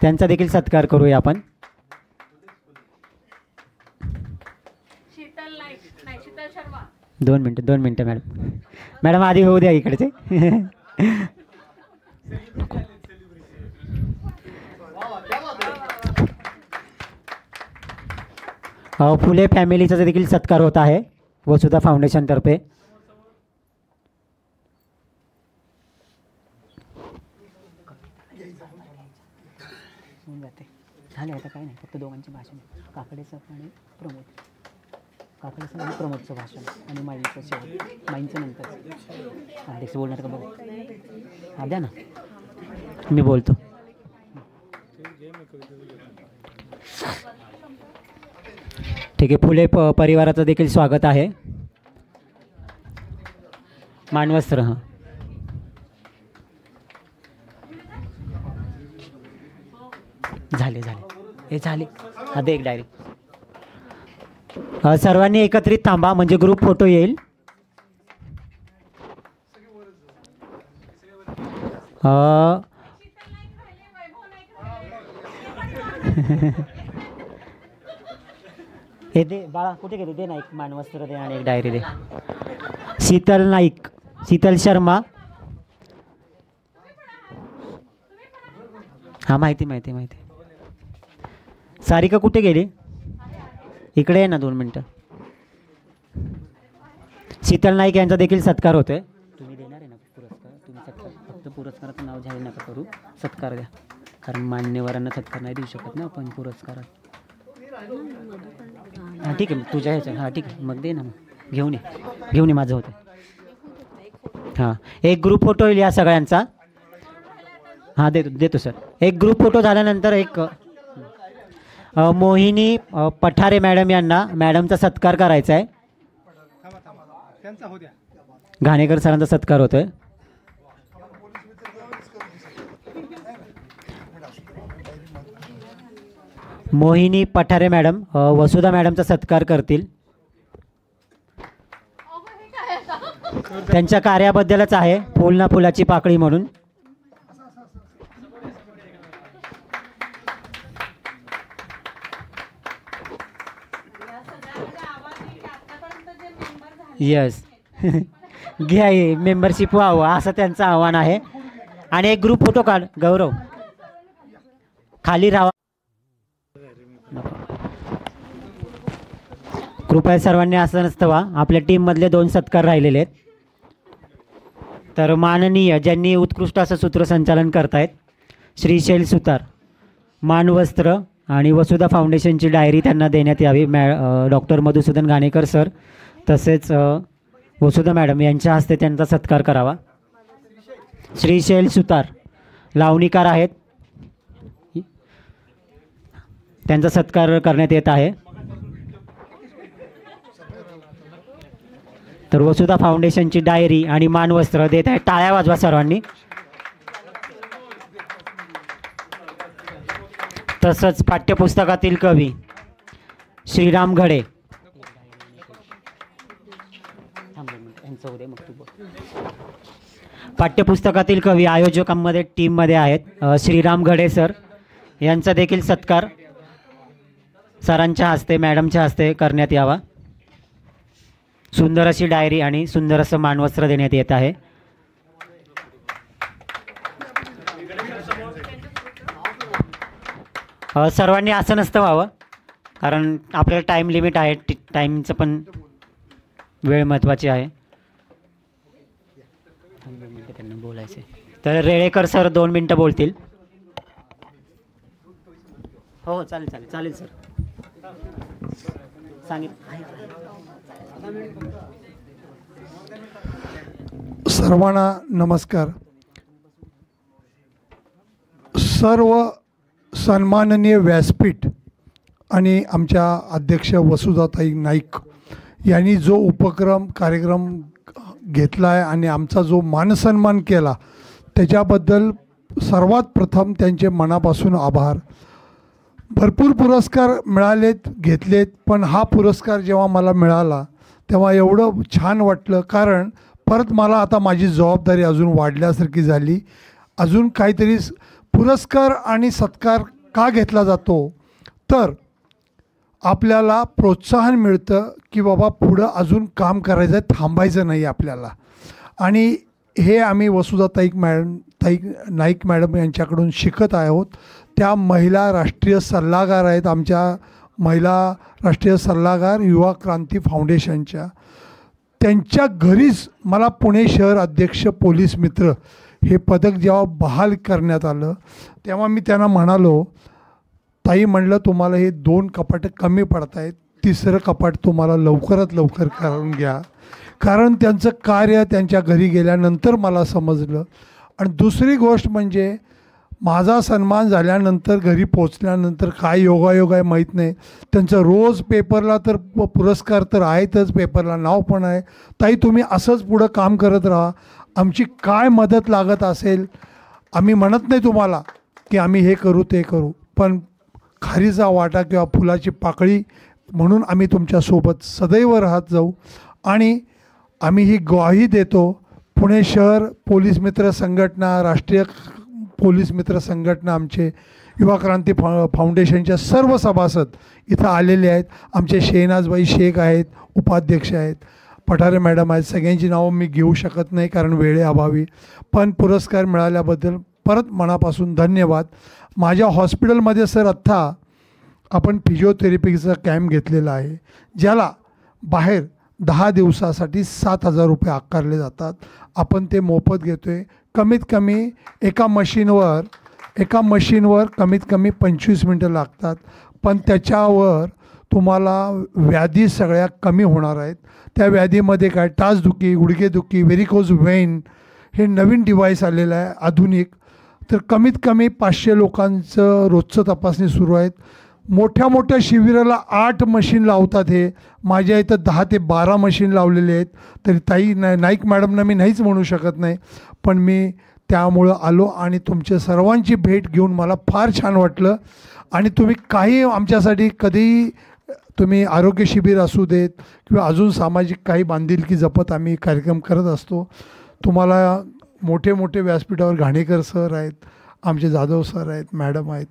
त्यांचा देखील सत्कार करूया आपण. दोन मिनटं मॅडम. मॅडम आधी होऊ द्या इकडचे. फुले फॅमिलीचा देखील सत्कार होत आहे वसुधा फाउंडेशनतर्फे. झाले आता काय नाही, फक्त दोघांचे भाषण, काकडेचं आणि प्रमोद, काकडेचं आणि प्रमोदचं भाषण आणि माईंचं शेवट, माईंचं नंतर. अध्यक्ष बोलणार का बघू? हा द्या ना, मी बोलतो. ठीक आहे. फुले परिवाराचं देखील स्वागत आहे. मानवस्त्र. हां, झाले हे झाले. हा दे एक डायरी. सर्वांनी एकत्रित थांबा म्हणजे ग्रुप फोटो येईल. हे दे बाळा, कुठे गेले? दे ना एक मानवस्त्र दे आणि एक डायरी दे. शीतल नाईक, शीतल शर्मा. हा माहिती. सारिका कुठे गेली? इकडे आहे ना, 2 मिनटं. शीतल नाईक यांचा देखील सत्कार होतोय. तुम्ही देणार आहे ना पुरस्कार? तुम्ही सत्कार, फक्त पुरस्काराचं नाव जाहीर नका करू, सत्कार द्या, कारण मान्यवरांना सत्कार नाही देऊ शकत ना आपण पुरस्कारात. हां ठीक आहे, तुझ्या ह्याच्या. हां ठीक आहे, मग दे ना, मग घेऊन ये माझं होतं. हां, एक ग्रुप फोटो येईल या सगळ्यांचा. हां देतो सर. एक ग्रुप फोटो झाल्यानंतर एक मोहिनी पठारे मॅडम यांना मॅडमचा सत्कार करायचा आहे. घाणेकर सरांचा सत्कार होतोय. मोहिनी पठारे मॅडम वसुधा मॅडमचा सत्कार करतील. त्यांच्या कार्याबद्दलच आहे, फुल ना फुलाची पाकळी म्हणून. यस घ्या मेंबरशिप व्हावं असं त्यांचं आव्हान आहे. आणि एक ग्रुप फोटो काढ गौरव, खाली राहा. कृपया सर्वांनी असं नसतं व्हा. आपल्या टीममधले 2 सत्कार राहिलेले आहेत. तर माननीय ज्यांनी उत्कृष्ट असं सूत्रसंचालन करतायत श्रीशैल सुतार, मानवस्त्र आणि वसुधा फाउंडेशनची डायरी त्यांना देण्यात यावी. डॉक्टर मधुसूदन घाणेकर सर तसेच वसुधा मॅडम यांच्या हस्ते त्यांचा सत्कार करावा. श्रीशैल सुतार लावणीकार आहेत, त्यांचा सत्कार करण्यात येत आहे. तर वसुधा फाउंडेशनची डायरी आणि मानवस्त्र देत आहे. टाळ्या वाजवा सर्वांनी. तसंच पाठ्यपुस्तकातील कवी श्रीराम घडे, पाठ्यपुस्तकातील कवी आयोजकांमध्ये टीममध्ये आहेत श्रीराम घडे सर, यांचा देखील सत्कार सरांच्या हस्ते मॅडमच्या हस्ते करण्यात यावा. सुंदर अशी डायरी आणि सुंदर असं मानवस्त्र देण्यात येत आहे. सर्वांनी असं नसतं व्हावं, कारण आपल्याला टाईम लिमिट आहे. टाईमचं पण वेळ महत्त्वाची आहे. त्यांना बोलायचं तर रेळेकर सर 2 मिनटं बोलतील. हो चालेल चालेल चालेल सर. सर्वांना नमस्कार. सर्व सन्माननीय व्यासपीठ आणि आमच्या अध्यक्ष वसुधाताई नाईक यांनी जो कार्यक्रम घेतला आहे आणि आमचा जो मानसन्मान केला त्याच्याबद्दल सर्वात प्रथम त्यांचे मनापासून आभार. भरपूर पुरस्कार मिळालेत घेतलेत, पण हा पुरस्कार जेव्हा मला मिळाला तेव्हा एवढं छान वाटलं, कारण परत मला आता माझी जबाबदारी अजून वाढल्यासारखी झाली. अजून काहीतरी पुरस्कार आणि सत्कार का घेतला जातो तर आपल्याला प्रोत्साहन मिळतं की बाबा पुढं अजून काम करायचं आहे, थांबायचं नाही आपल्याला. आणि हे आम्ही वसुधाताई नाईक मॅडम यांच्याकडून शिकत आहोत. त्या महिला राष्ट्रीय सल्लागार आहेत, आमच्या महिला राष्ट्रीय सल्लागार युवा क्रांती फाउंडेशनच्या. त्यांच्या घरीच मला पुणे शहर अध्यक्ष पोलीस मित्र हे पदक जेव्हा बहाल करण्यात आलं तेव्हा मी त्यांना म्हणालो, ताई म्हणलं तुम्हाला हे 2 कपाटं कमी पडत आहेत, 3रं कपाट तुम्हाला लवकरात लवकर करून घ्या. कारण त्यांचं कार्य त्यांच्या घरी गेल्यानंतर मला समजलं. आणि दुसरी गोष्ट म्हणजे माझा सन्मान झाल्यानंतर घरी पोचल्यानंतर काय योगायोग आहे माहीत नाही, त्यांचं रोज पेपरला तर पुरस्कार तर आहेतच, पेपरला नाव पण आहे. ताई तुम्ही असंच पुढं काम करत राहा, आमची काय मदत लागत असेल आम्ही म्हणत नाही तुम्हाला की आम्ही हे करू ते करू, पण खारीचा वाटा किंवा फुलाची पाकळी म्हणून आम्ही तुमच्यासोबत सदैव राहत जाऊ. आणि आम्ही ही ग्वाही देतो. पुणे शहर पोलीस मित्र संघटना, राष्ट्रीय पोलीस मित्र संघटना, आमचे युवा क्रांती फाउंडेशनच्या सर्व सभासद इथं आलेले आहेत. आमचे शेहनाजबाई शेख आहेत, उपाध्यक्ष आहेत, पठारे मॅडम आहेत. सगळ्यांची नावं मी घेऊ शकत नाही कारण वेळेअभावी, पण पुरस्कार मिळाल्याबद्दल परत मनापासून धन्यवाद. माझ्या हॉस्पिटलमध्ये सर आत्ता आपण फिजिओथेरपीचा कॅम्प घेतलेला आहे, ज्याला बाहेर 10 दिवसासाठी 7,000 रुपये आकारले जातात. आपण ते मोफत घेतो आहे. कमीत कमी एका मशीनवर कमीत कमी 25 मिनटं लागतात, पण त्याच्यावर तुम्हाला व्याधी सगळ्या कमी होणार आहेत. त्या व्याधीमध्ये काय टाचदुखी, गुडघेदुखी, व्हेरिकोज व्हेन हे नवीन डिव्हाइस आलेलं आहे आधुनिक. तर कमीत कमी 500 लोकांचं रोजचं तपासणी सुरू आहेत. मोठ्या मोठ्या शिबिराला 8 मशीन लावतात. हे माझ्या इथं 10 ते 12 मशीन लावलेले आहेत. तरी ताई नाईक मॅडमना मी नाहीच म्हणू शकत नाही, पण मी त्यामुळं आलो आणि तुमच्या सर्वांची भेट घेऊन मला फार छान वाटलं. आणि तुम्ही काही आमच्यासाठी कधीही तुम्ही आरोग्य शिबिर असू देत किंवा अजून सामाजिक काही बांधिलकी जपत आम्ही कार्यक्रम करत असतो. तुम्हाला मोठे मोठे व्यासपीठावर घाणेकर सर आहेत, आमचे जाधव सर आहेत, मॅडम आहेत,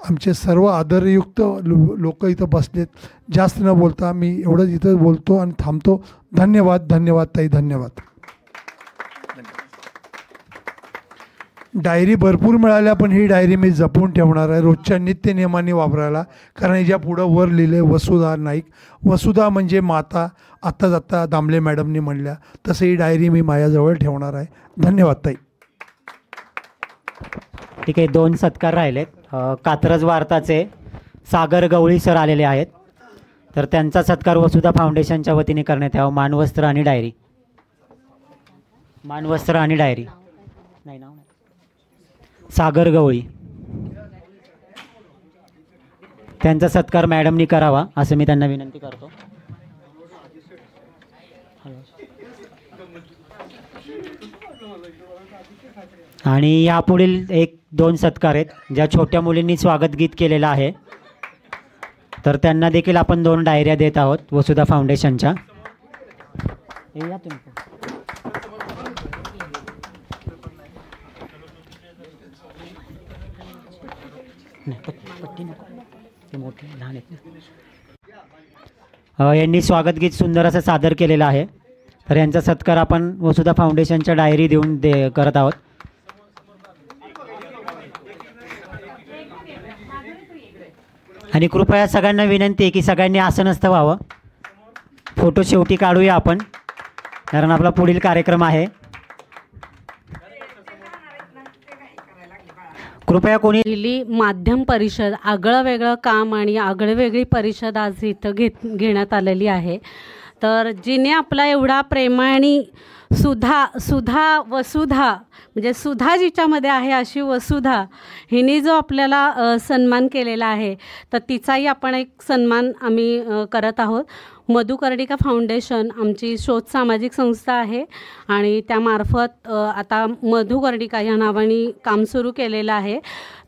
आमचे सर्व आदरयुक्त लोक इथं बसलेत. जास्त न बोलता मी एवढंच इथं बोलतो आणि थांबतो. धन्यवाद. धन्यवाद ताई, धन्यवाद. डायरी भरपूर मिळाल्या, पण ही डायरी मी जपून ठेवणार आहे रोजच्या नित्य नियमाने वापरायला. कारण याच्या पुढं वर लिहिले वसुधा नाईक. वसुधा म्हणजे माता. आत्ता दामले मॅडमनी म्हणल्या तसं ही डायरी मी माझ्याजवळ ठेवणार आहे. धन्यवाद ताई. ठीक आहे, 2 सत्कार राहिलेत. कात्रज वार्ताचे सागर गवळी सर आलेले आहेत, तर त्यांचा सत्कार वसुधा फाउंडेशनच्या वतीने करण्यात यावा. मानवस्त्र आणि डायरी. मानवस्त्र आणि डायरी नाही नाव नाही. सागर गवळी, त्यांचा सत्कार मॅडमनी करावा असं मी त्यांना विनंती करतो. आणि यापुढील 1-2 सत्कार आहेत ज्या छोट्या मुलींनी स्वागत गीत केलेलं आहे, तर त्यांना देखील आपण 2 डायऱ्या देत आहोत वसुधा फाउंडेशनच्या. या तुम्ही. यांनी स्वागत गीत सुंदर असं सादर केलेलं आहे, तर यांचा सत्कार आपण वसुधा फाउंडेशनच्या डायरी देऊन करत आहोत. आणि कृपया सगळ्यांना विनंती आहे की सगळ्यांनी असं नसतं व्हावं. फोटो शेवटी काढूया आपण, कारण आपला पुढील कार्यक्रम आहे. कृपया कोणी दिल्ली माध्यम परिषद आगळं वेगळं काम आणि आगळेवेगळी परिषद आज इथं घेण्यात आलेली आहे. तर जिने आपला एवढा प्रेमाने वसुधा म्हणजे सुधा जिच्यामध्ये आहे अशी वसुधा हिने जो आपल्याला सन्मान केलेला आहे, तर तिचाही आपण एक सन्मान आम्ही करत आहोत. मधु कर्णिका फाउंडेशन आमची शोध सामाजिक संस्था आहे आणि त्यामार्फत आता मधु कर्णिका या नावाने काम सुरू केलेलं आहे.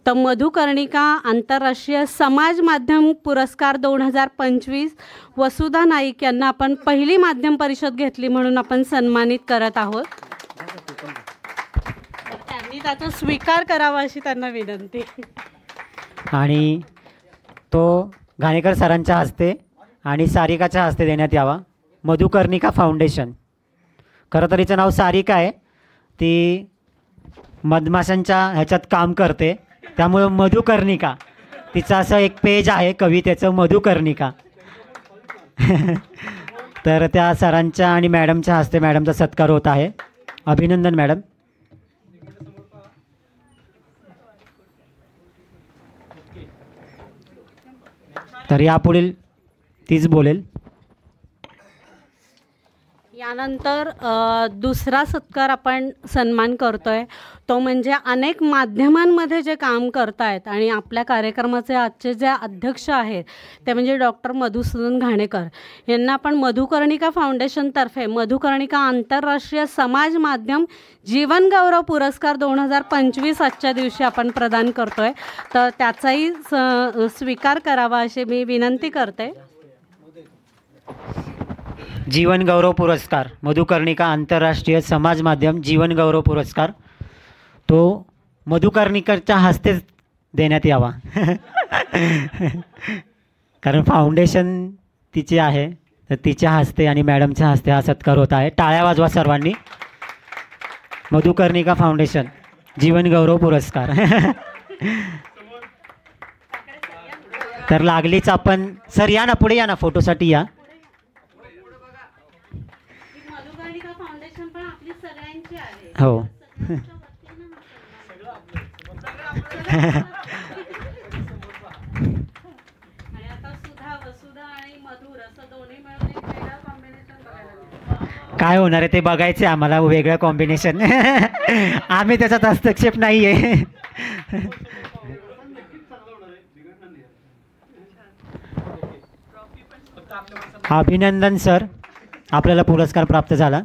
तर मधु कर्णिका आंतरराष्ट्रीय समाज माध्यम पुरस्कार 2025 वसुधा नाईक यांना आपण पहिली माध्यम परिषद घेतली म्हणून आपण सन्मानित करत आहोत. त्यांनी त्याचा स्वीकार करावा अशी त्यांना विनंती. आणि तो घाणेकर सरांच्या हस्ते आणि सारिकाच्या हस्ते देण्यात यावा. मधु कर्णिका फाउंडेशन, खरं तर हिचं नाव सारिका आहे, ती मधमाशांच्या ह्याच्यात काम करते, त्यामुळं मधु कर्णिका. तिचं असं एक पेज आहे कवितेचं, मधु कर्णिका. तर त्या सरांच्या आणि मॅडमच्या हस्ते मॅडमचा सत्कार होत आहे. अभिनंदन मॅडम. तर यापुढील तीच बोलेल. यानंतर दुसरा सत्कार आपण सन्मान करतोय तो म्हणजे अनेक माध्यमांमध्ये जे काम करतायत आणि आपल्या कार्यक्रमाचे आजचे जे अध्यक्ष आहेत ते म्हणजे डॉक्टर मधुसूदन घाणेकर यांना आपण मधु कर्णिका फाउंडेशनतर्फे मधु कर्णिका आंतरराष्ट्रीय समाज माध्यम जीवन गौरव पुरस्कार 2025 आजच्या दिवशी आपण प्रदान करतोय. तर त्याचाही स्वीकार करावा अशी मी विनंती करते. जीवन गौरव पुरस्कार मधु कर्णिका आंतरराष्ट्रीय समाज माध्यम जीवन गौरव पुरस्कार तो मधु कर्णिकरच्या हस्तेच देण्यात यावा. कारण फाउंडेशन तिचे आहे, तर तिच्या हस्ते आणि मॅडमच्या हस्ते हा सत्कार होत आहे. टाळ्या वाजवा सर्वांनी. मधु कर्णिका फाउंडेशन जीवन गौरव पुरस्कार. तर लागलीच आपण सर या ना, पुढे या ना, फोटोसाठी या. हो. काय होणार आहे ते बघायचे आम्हाला, वेगळं कॉम्बिनेशन. आम्ही त्याच्यात हस्तक्षेप नाही आहे. अभिनंदन सर, आपल्याला पुरस्कार प्राप्त झाला.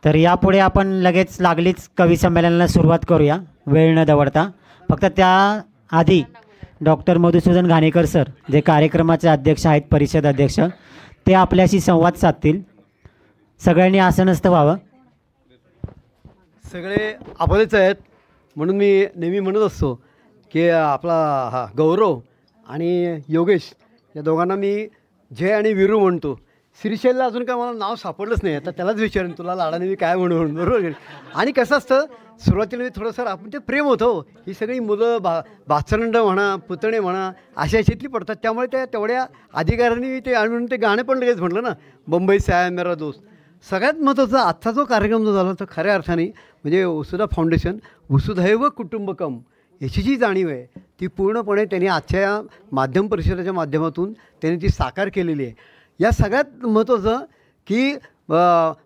तर यापुढे आपण लगेच लागलीच कवी संमेलनाला सुरुवात करूया वेळ न दवडता. फक्त त्याआधी डॉक्टर मधुसूदन घाणेकर सर, जे कार्यक्रमाचे अध्यक्ष आहेत, परिषद अध्यक्ष, ते आपल्याशी संवाद साधतील. सगळ्यांनी आसनस्थ व्हावं. सगळे आपलेच आहेत म्हणून मी नेहमी म्हणत असतो की आपला गौरव आणि योगेश या दोघांना मी जय आणि वीरू म्हणतो. श्रीशैलला अजून काय मला नाव सापडलंच नाही, आता त्यालाच विचारेन तुला लाडाने मी काय म्हणून, बरोबर. आणि कसं असतं, सुरुवातीला मी थोडंसं आपण ते प्रेम होतं. ही सगळी मुलं बाचरंड म्हणा, पुतणे म्हणा, अशा याच्यातली पडतात. त्यामुळे त्या तेवढ्या अधिकाऱ्यांनी मी ते आणून ते गाणं पण लगेच म्हटलं ना, बंबई से आया मेरा दोस्त. सगळ्यात महत्त्वाचा आजचा जो कार्यक्रम जो झाला तो खऱ्या अर्थाने म्हणजे वसुधा फाउंडेशन वसुधैव कुटुंबकम याची जी जाणीव आहे ती पूर्णपणे त्यांनी आजच्या या माध्यम परिषदेच्या माध्यमातून त्यांनी ती साकार केलेली आहे. या सगळ्यात महत्त्वाचं की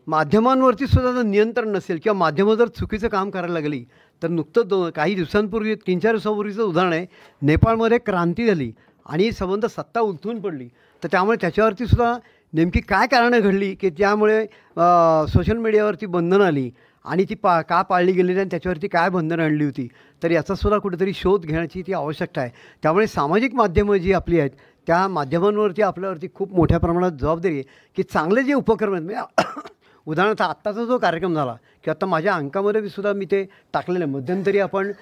माध्यमांवरती सुद्धा जर नियंत्रण नसेल किंवा माध्यमं जर चुकीचं काम करायला लागली तर नुकतंच काही दिवसांपूर्वी 3-4 दिवसांपूर्वीचं उदाहरण आहे, नेपाळमध्ये क्रांती झाली आणि संबंध सत्ता उलथून पडली. तर त्यामुळे त्याच्यावरती सुद्धा नेमकी काय कारणं घडली की त्यामुळे सोशल मीडियावरती बंधनं आली आणि ती का पाळली गेलेली आणि त्याच्यावरती काय बंधनं आणली होती, तर याचासुद्धा कुठेतरी शोध घेण्याची ती आवश्यकता आहे. त्यामुळे सामाजिक माध्यमं जी आपली आहेत त्या माध्यमांवरती आपल्यावरती खूप मोठ्या प्रमाणात जबाबदारी आहे की चांगले जे उपक्रम आहेत, म्हणजे उदाहरणार्थ आत्ताचा जो कार्यक्रम झाला की आता माझ्या अंकामध्ये सुद्धा मी ते टाकलेलं आहे. मध्यंतरी आपण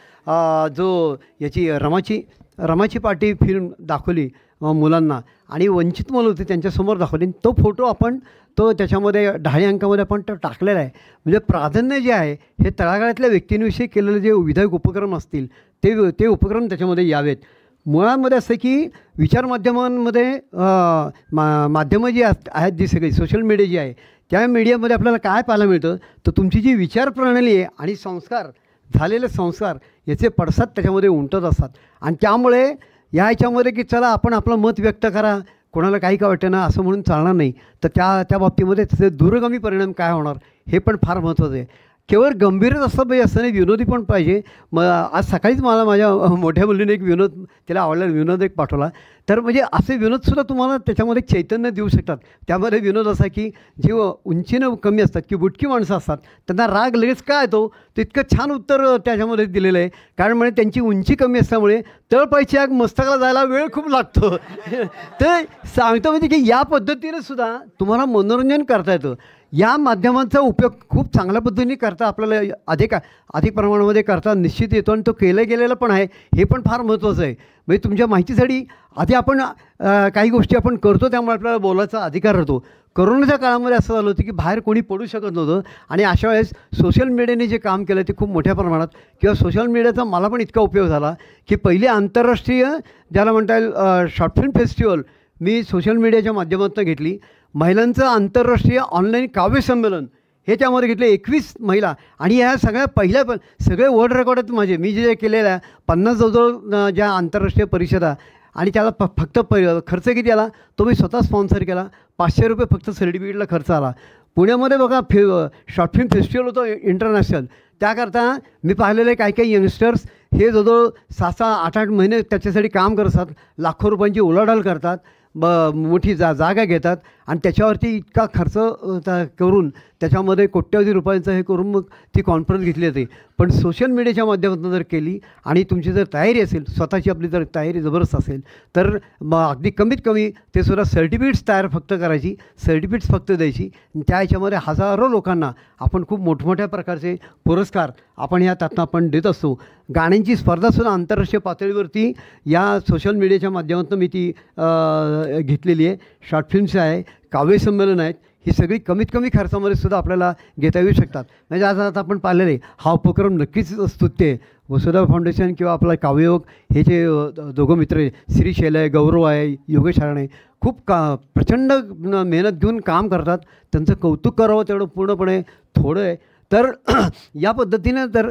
जो याची रमाची पार्टी फिल्म दाखवली मुलांना आणि वंचित मुलं होती त्यांच्यासमोर दाखवली, तो फोटो आपण तो त्याच्यामध्ये 10 अंकामध्ये आपण तो टाकलेला आहे. म्हणजे प्राधान्य जे आहे हे तळागाळातल्या व्यक्तींविषयी केलेले जे विधायक उपक्रम असतील ते उपक्रम त्याच्यामध्ये यावेत. मुळामध्ये असं की विचारमाध्यमांमध्ये माध्यमं जी आहेत जी सगळी सोशल मीडिया जी आहे त्या मीडियामध्ये आपल्याला काय पाहायला मिळतं तर तुमची जी विचारप्रणाली आहे आणि झालेले संस्कार याचे पडसाद त्याच्यामध्ये उमटत असतात. आणि त्यामुळे या ह्याच्यामध्ये की चला आपण आपलं मत व्यक्त करा, कोणाला काही काय वाटतं ना असं म्हणून चालणार नाही. तर त्या बाबतीमध्ये त्याचे दूरगामी परिणाम काय होणार हे पण फार महत्त्वाचं आहे. केवळ गंभीरच असं पाहिजे असं नाही, विनोदी पण पाहिजे. आज सकाळीच मला माझ्या मोठ्या मुलीने एक विनोद तिला आवडलेला विनोद एक पाठवला. तर म्हणजे असे विनोदसुद्धा तुम्हाला त्याच्यामध्ये चैतन्य देऊ शकतात. त्यामध्ये विनोद असा की जे उंचीनं कमी असतात की बुटकी माणसं असतात त्यांना राग लगेच काय येतो तर इतकं छान उत्तर त्याच्यामध्ये दिलेलं आहे. कारण म्हणजे त्यांची उंची कमी असल्यामुळे तळपायची आग मस्तकाला जायला वेळ खूप लागतो. तर सांगतो म्हणजे की या पद्धतीने सुद्धा तुम्हाला मनोरंजन करता येतं. या माध्यमांचा उपयोग खूप चांगल्या पद्धतीने करता आपल्याला अधिक प्रमाणामध्ये करता निश्चित येतो आणि तो केलं गेलेलं पण आहे, हे पण फार महत्त्वाचं आहे. म्हणजे तुमच्या माहितीसाठी आधी आपण काही गोष्टी आपण करतो त्यामुळे आपल्याला बोलायचा अधिकार होतो. करोनाच्या काळामध्ये असं झालं होतं की बाहेर कोणी पडू शकत नव्हतं आणि अशा वेळेस सोशल मीडियाने जे काम केलं ते खूप मोठ्या प्रमाणात किंवा सोशल मीडियाचा मला पण इतका उपयोग झाला की पहिली आंतरराष्ट्रीय ज्याला म्हणता येईल शॉर्ट फिल्म फेस्टिवल मी सोशल मीडियाच्या माध्यमातून घेतली. महिलांचं आंतरराष्ट्रीय ऑनलाईन काव्य संमेलन हे त्यामध्ये घेतले 21 महिला आणि ह्या सगळ्या सगळे वर्ल्ड रेकॉर्ड आहेत माझे. मी जे केलेलं आहे 50 जवळजवळ ज्या आंतरराष्ट्रीय परिषदा आणि त्याला फक्त खर्च किती आला तो मी स्वतः स्पॉन्सर केला. 500 रुपये फक्त सर्टिफिकेटला खर्च आला. पुण्यामध्ये बघा शॉर्ट फिल्म फेस्टिवल होतं इंटरनॅशनल. त्याकरता मी पाहिलेले काही यंगस्टर्स हे जवळजवळ 6-6, 8-8 महिने त्याच्यासाठी काम करतात, लाखो रुपयांची उलाढाल करतात, मोठी जागा घेतात आणि त्याच्यावरती इतका खर्च करून त्याच्यामध्ये कोट्यवधी रुपयांचं हे करून मग ती कॉन्फरन्स घेतली जाते. पण सोशल मीडियाच्या माध्यमातून जर केली आणि तुमची जर तयारी असेल, स्वतःची आपली जर तयारी जबरदस्त असेल तर अगदी कमीत कमी ते सुद्धा सर्टिफिकेट्स तयार फक्त करायची, सर्टिफिकेट्स फक्त द्यायची. त्या ह्याच्यामध्ये हजारो लोकांना आपण खूप मोठमोठ्या प्रकारचे पुरस्कार आपण त्यातनं आपण देत असतो. गाण्यांची स्पर्धासुद्धा आंतरराष्ट्रीय पातळीवरती या सोशल मीडियाच्या माध्यमातून मी ती घेतलेली आहे. शॉर्ट फिल्म्स आहे, काव्य संमेलन आहेत, ही सगळी कमीत कमी खर्चामध्ये सुद्धा आपल्याला घेता येऊ शकतात. म्हणजे आता आपण पाहिलेलं आहे हा उपक्रम नक्कीच स्तुत्य आहे. वसुधा फाउंडेशन किंवा आपला काव्ययोग हे जे दोघं मित्र आहे, श्रीशैल आहे, गौरव आहे, योगेश हराणे, खूप प्रचंड मेहनत घेऊन काम करतात. त्यांचं कौतुक करावं तेवढं पूर्णपणे थोडं आहे. तर या पद्धतीनं तर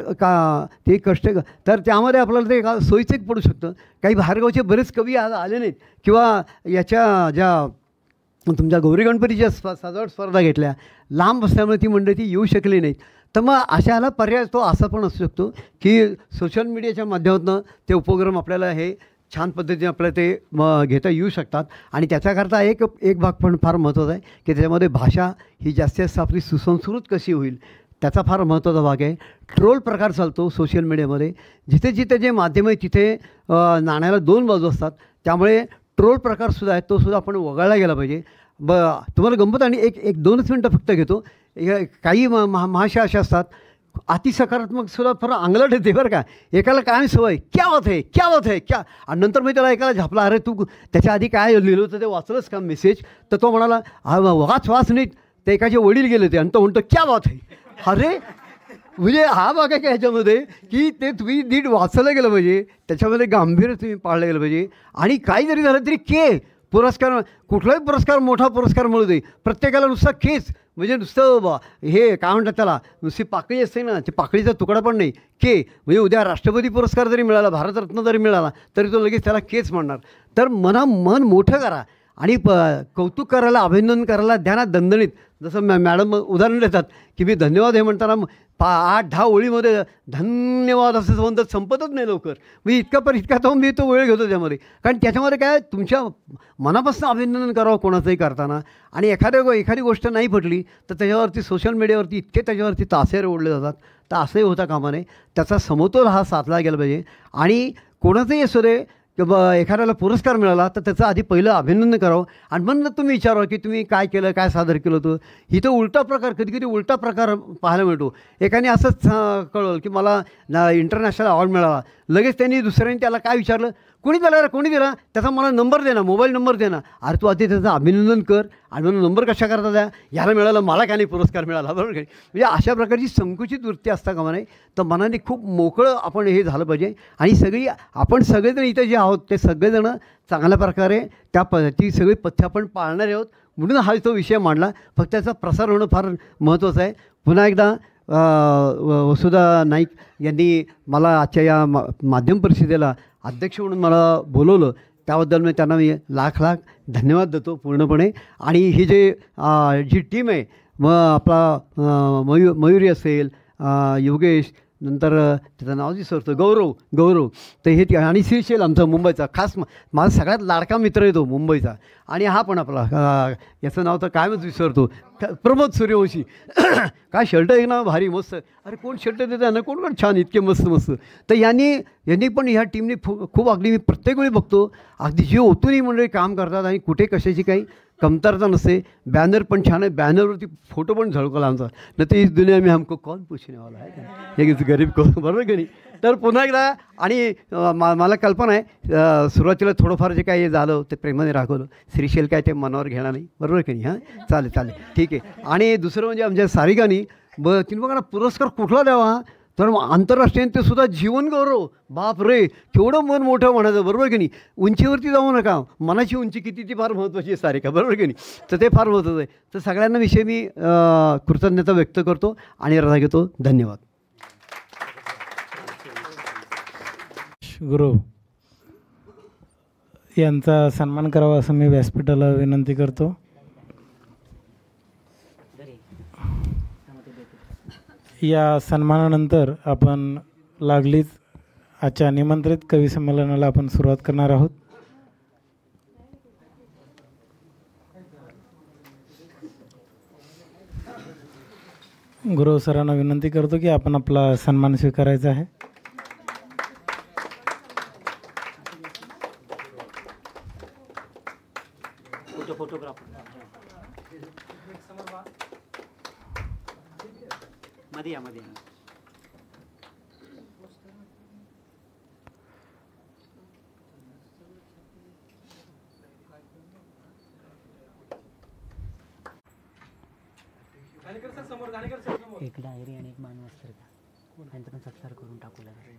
ते कष्ट तर त्यामध्ये आपल्याला ते सोयीचं एक पडू शकतं. काही बाहेरगावचे बरेच कवी आज आले नाहीत किंवा याच्या ज्या तुमच्या गौरी गणपतीच्या सजावट स्पर्धा घेतल्या लांब असल्यामुळे ती मंडळी ती येऊ शकली नाहीत. तर मग अशाला पर्याय तो असा पण असू शकतो की सोशल मीडियाच्या माध्यमातून ते उपक्रम आपल्याला हे छान पद्धतीने आपल्याला ते घेता येऊ शकतात. आणि त्याच्याकरता एक भाग पण फार महत्त्वाचा आहे की त्याच्यामध्ये भाषा ही जास्तीत जास्त आपली सुसंस्कृत कशी होईल त्याचा फार महत्त्वाचा भाग आहे. ट्रोल प्रकार चालतो सोशल मीडियामध्ये. जिथे जिथे जे माध्यम आहे तिथे नाण्याला 2 बाजू असतात. त्यामुळे ट्रोल प्रकारसुद्धा आहे तोसुद्धा आपण वगळला गेला पाहिजे. तुम्हाला गंमत आणि एक 2च मिनटं फक्त घेतो. काही महाशय अशा असतात अति सकारात्मक सुद्धा फार अंगलट येते बरं का. एकाला काय सवय क्या बात है क्या बात है क्या, आणि नंतर मी त्याला एकाला झापला, अरे तू त्याच्या आधी काय लिहिलं होतं ते वाचलंच का मेसेज, तर तो म्हणाला वाच नाही. ते एकाचे वडील गेले ते आणि तो म्हणतो क्या बात है. अरे म्हणजे हा भाग आहे का ह्याच्यामध्ये की ते तुम्ही नीट वाचलं गेलं पाहिजे, त्याच्यामध्ये गांभीर्य तुम्ही पाळलं गेलं पाहिजे. आणि काही जरी झालं तरी पुरस्कार, कुठलाही पुरस्कार मोठा पुरस्कार मिळू दे, प्रत्येकाला नुसता म्हणजे नुसतं हे काय म्हणतात त्याला, नुसती पाकळी असते ना, ते पाकळीचा तुकडा पण नाही. म्हणजे उद्या राष्ट्रपती पुरस्कार जरी मिळाला, भारतरत्न जरी मिळाला तरी तो लगेच त्याला म्हणणार. तर मन मोठं करा आणि कौतुक करायला, अभिनंदन करायला द्या ना दणदणीत. जसं मॅडम उदाहरण देतात की मी धन्यवाद हे म्हणताना 8-10 ओळीमध्ये धन्यवाद असं संबंध संपतच नाही लवकर. मी इतका तो मी तो वेळ घेतो त्यामध्ये. कारण त्याच्यामध्ये काय तुमच्या मनापासून अभिनंदन करावं कोणाचंही करताना. आणि एखादी गोष्ट नाही पटली तर त्याच्यावरती सोशल मीडियावरती इतके त्याच्यावरती तासेरे ओढले जातात. तर असंही होता कामा नये. त्याचा समतोल हा साधला गेला पाहिजे. आणि कोणाचंही असू दे किंवा एखाद्याला पुरस्कार मिळाला तर त्याचं आधी पहिलं अभिनंदन करावं आणि मग तुम्ही विचारावं की तुम्ही काय केलं, काय सादर केलं होतं. इथं उलटा प्रकार, कधी उलटा प्रकार पाहायला मिळतो. एकाने असंच कळवलं की मला इंटरनॅशनल अवॉर्ड मिळाला, लगेच त्यांनी दुसऱ्याने त्याला काय विचारलं, कोणी दिला रे, कोणी दिला, त्याचा मला नंबर दे ना, मोबाईल नंबर दे ना. अरे तू आधी त्याचं अभिनंदन कर आणि म्हणून नंबर कशा करता द्या, याला मिळाला मला काय नाही पुरस्कार मिळाला, बरोबर काय. म्हणजे अशा प्रकारची संकुचित वृत्ती असता कामा नये. तर मनाने खूप मोकळं आपण हे झालं पाहिजे. आणि आपण सगळेजण इथे जे आहोत ते सगळेजण चांगल्या प्रकारे ती सगळी पथ्य आपण पाळणारे आहोत म्हणून हा तो विषय मांडला. फक्त त्याचा प्रसार होणं फार महत्त्वाचं आहे. पुन्हा एकदा वसुधा नाईक यांनी मला आजच्या या माध्यम परिषदेला अध्यक्ष म्हणून मला बोलवलं, त्याबद्दल मी त्यांना लाख धन्यवाद देतो पूर्णपणे. आणि ही जी टीम आहे, मग आपला मयुरी असेल, योगेश, नंतर त्याचं नाव विसरतो, गौरव, तर हे आणि श्रीशैल आमचा मुंबईचा खास माझा सगळ्यात लाडका मित्र आहे तो मुंबईचा. आणि हा पण आपला याचं नाव तर काय विसरतो, प्रमोद सूर्यवंशी. काय शर्ट आहे ना भारी मस्त. अरे कोण शर्ट देतं ना, कोण छान इतके मस्त. तर यांनी पण ह्या टीमने खूप अगदी मी प्रत्येक वेळी बघतो अगदी जीव ओतूनही मंडळी काम करतात आणि कुठे कशाची काही कमतरता नसते. बॅनर पण छान आहे, बॅनरवरती फोटो पण झळकला आमचा, न तर इस दुनिया में हमको कौन पूछने वाला है, हे गरीब को, बरोबर की नाही. तर पुन्हा एकदा आणि मला कल्पना आहे सुरुवातीला थोडंफार जे काही झालं ते प्रेमाने राखवलं. श्रीशैल काय ते मनावर घेणार नाही, बरोबर की नाही. हां चालेल ठीक आहे. आणि दुसरं म्हणजे आमच्या सारिकानी तिने बघा ना पुरस्कार कुठला द्यावा, तर आंतरराष्ट्रीय ते सुद्धा जीवन गौरव. बाप रे, केवढं मन मोठं म्हणायचं, बरोबर की नाही. उंचीवरती जाऊ नका, मनाची उंची किती ती फार महत्त्वाची आहे सारिका, बरोबर की नाही. तर ते फार महत्त्वाचं आहे. तर सगळ्यांना विषयी मी कृतज्ञता व्यक्त करतो आणि रजा घेतो. धन्यवाद. गुरु यांचा सन्मान करावा असं मी व्यासपीठाला विनंती करतो. या सन्मानानंतर आपण लागलीच आजच्या निमंत्रित कवी संमेलनाला आपण सुरुवात करणार आहोत. गुरु सरांना विनंती करतो की आपण आपला सन्मान स्वीकारायचा आहे. फोटोग्राफर मध्ये या. एक डायरी आणि एक मानवस्त्र, त्यांचा पण सत्कार करून टाकू लागेल.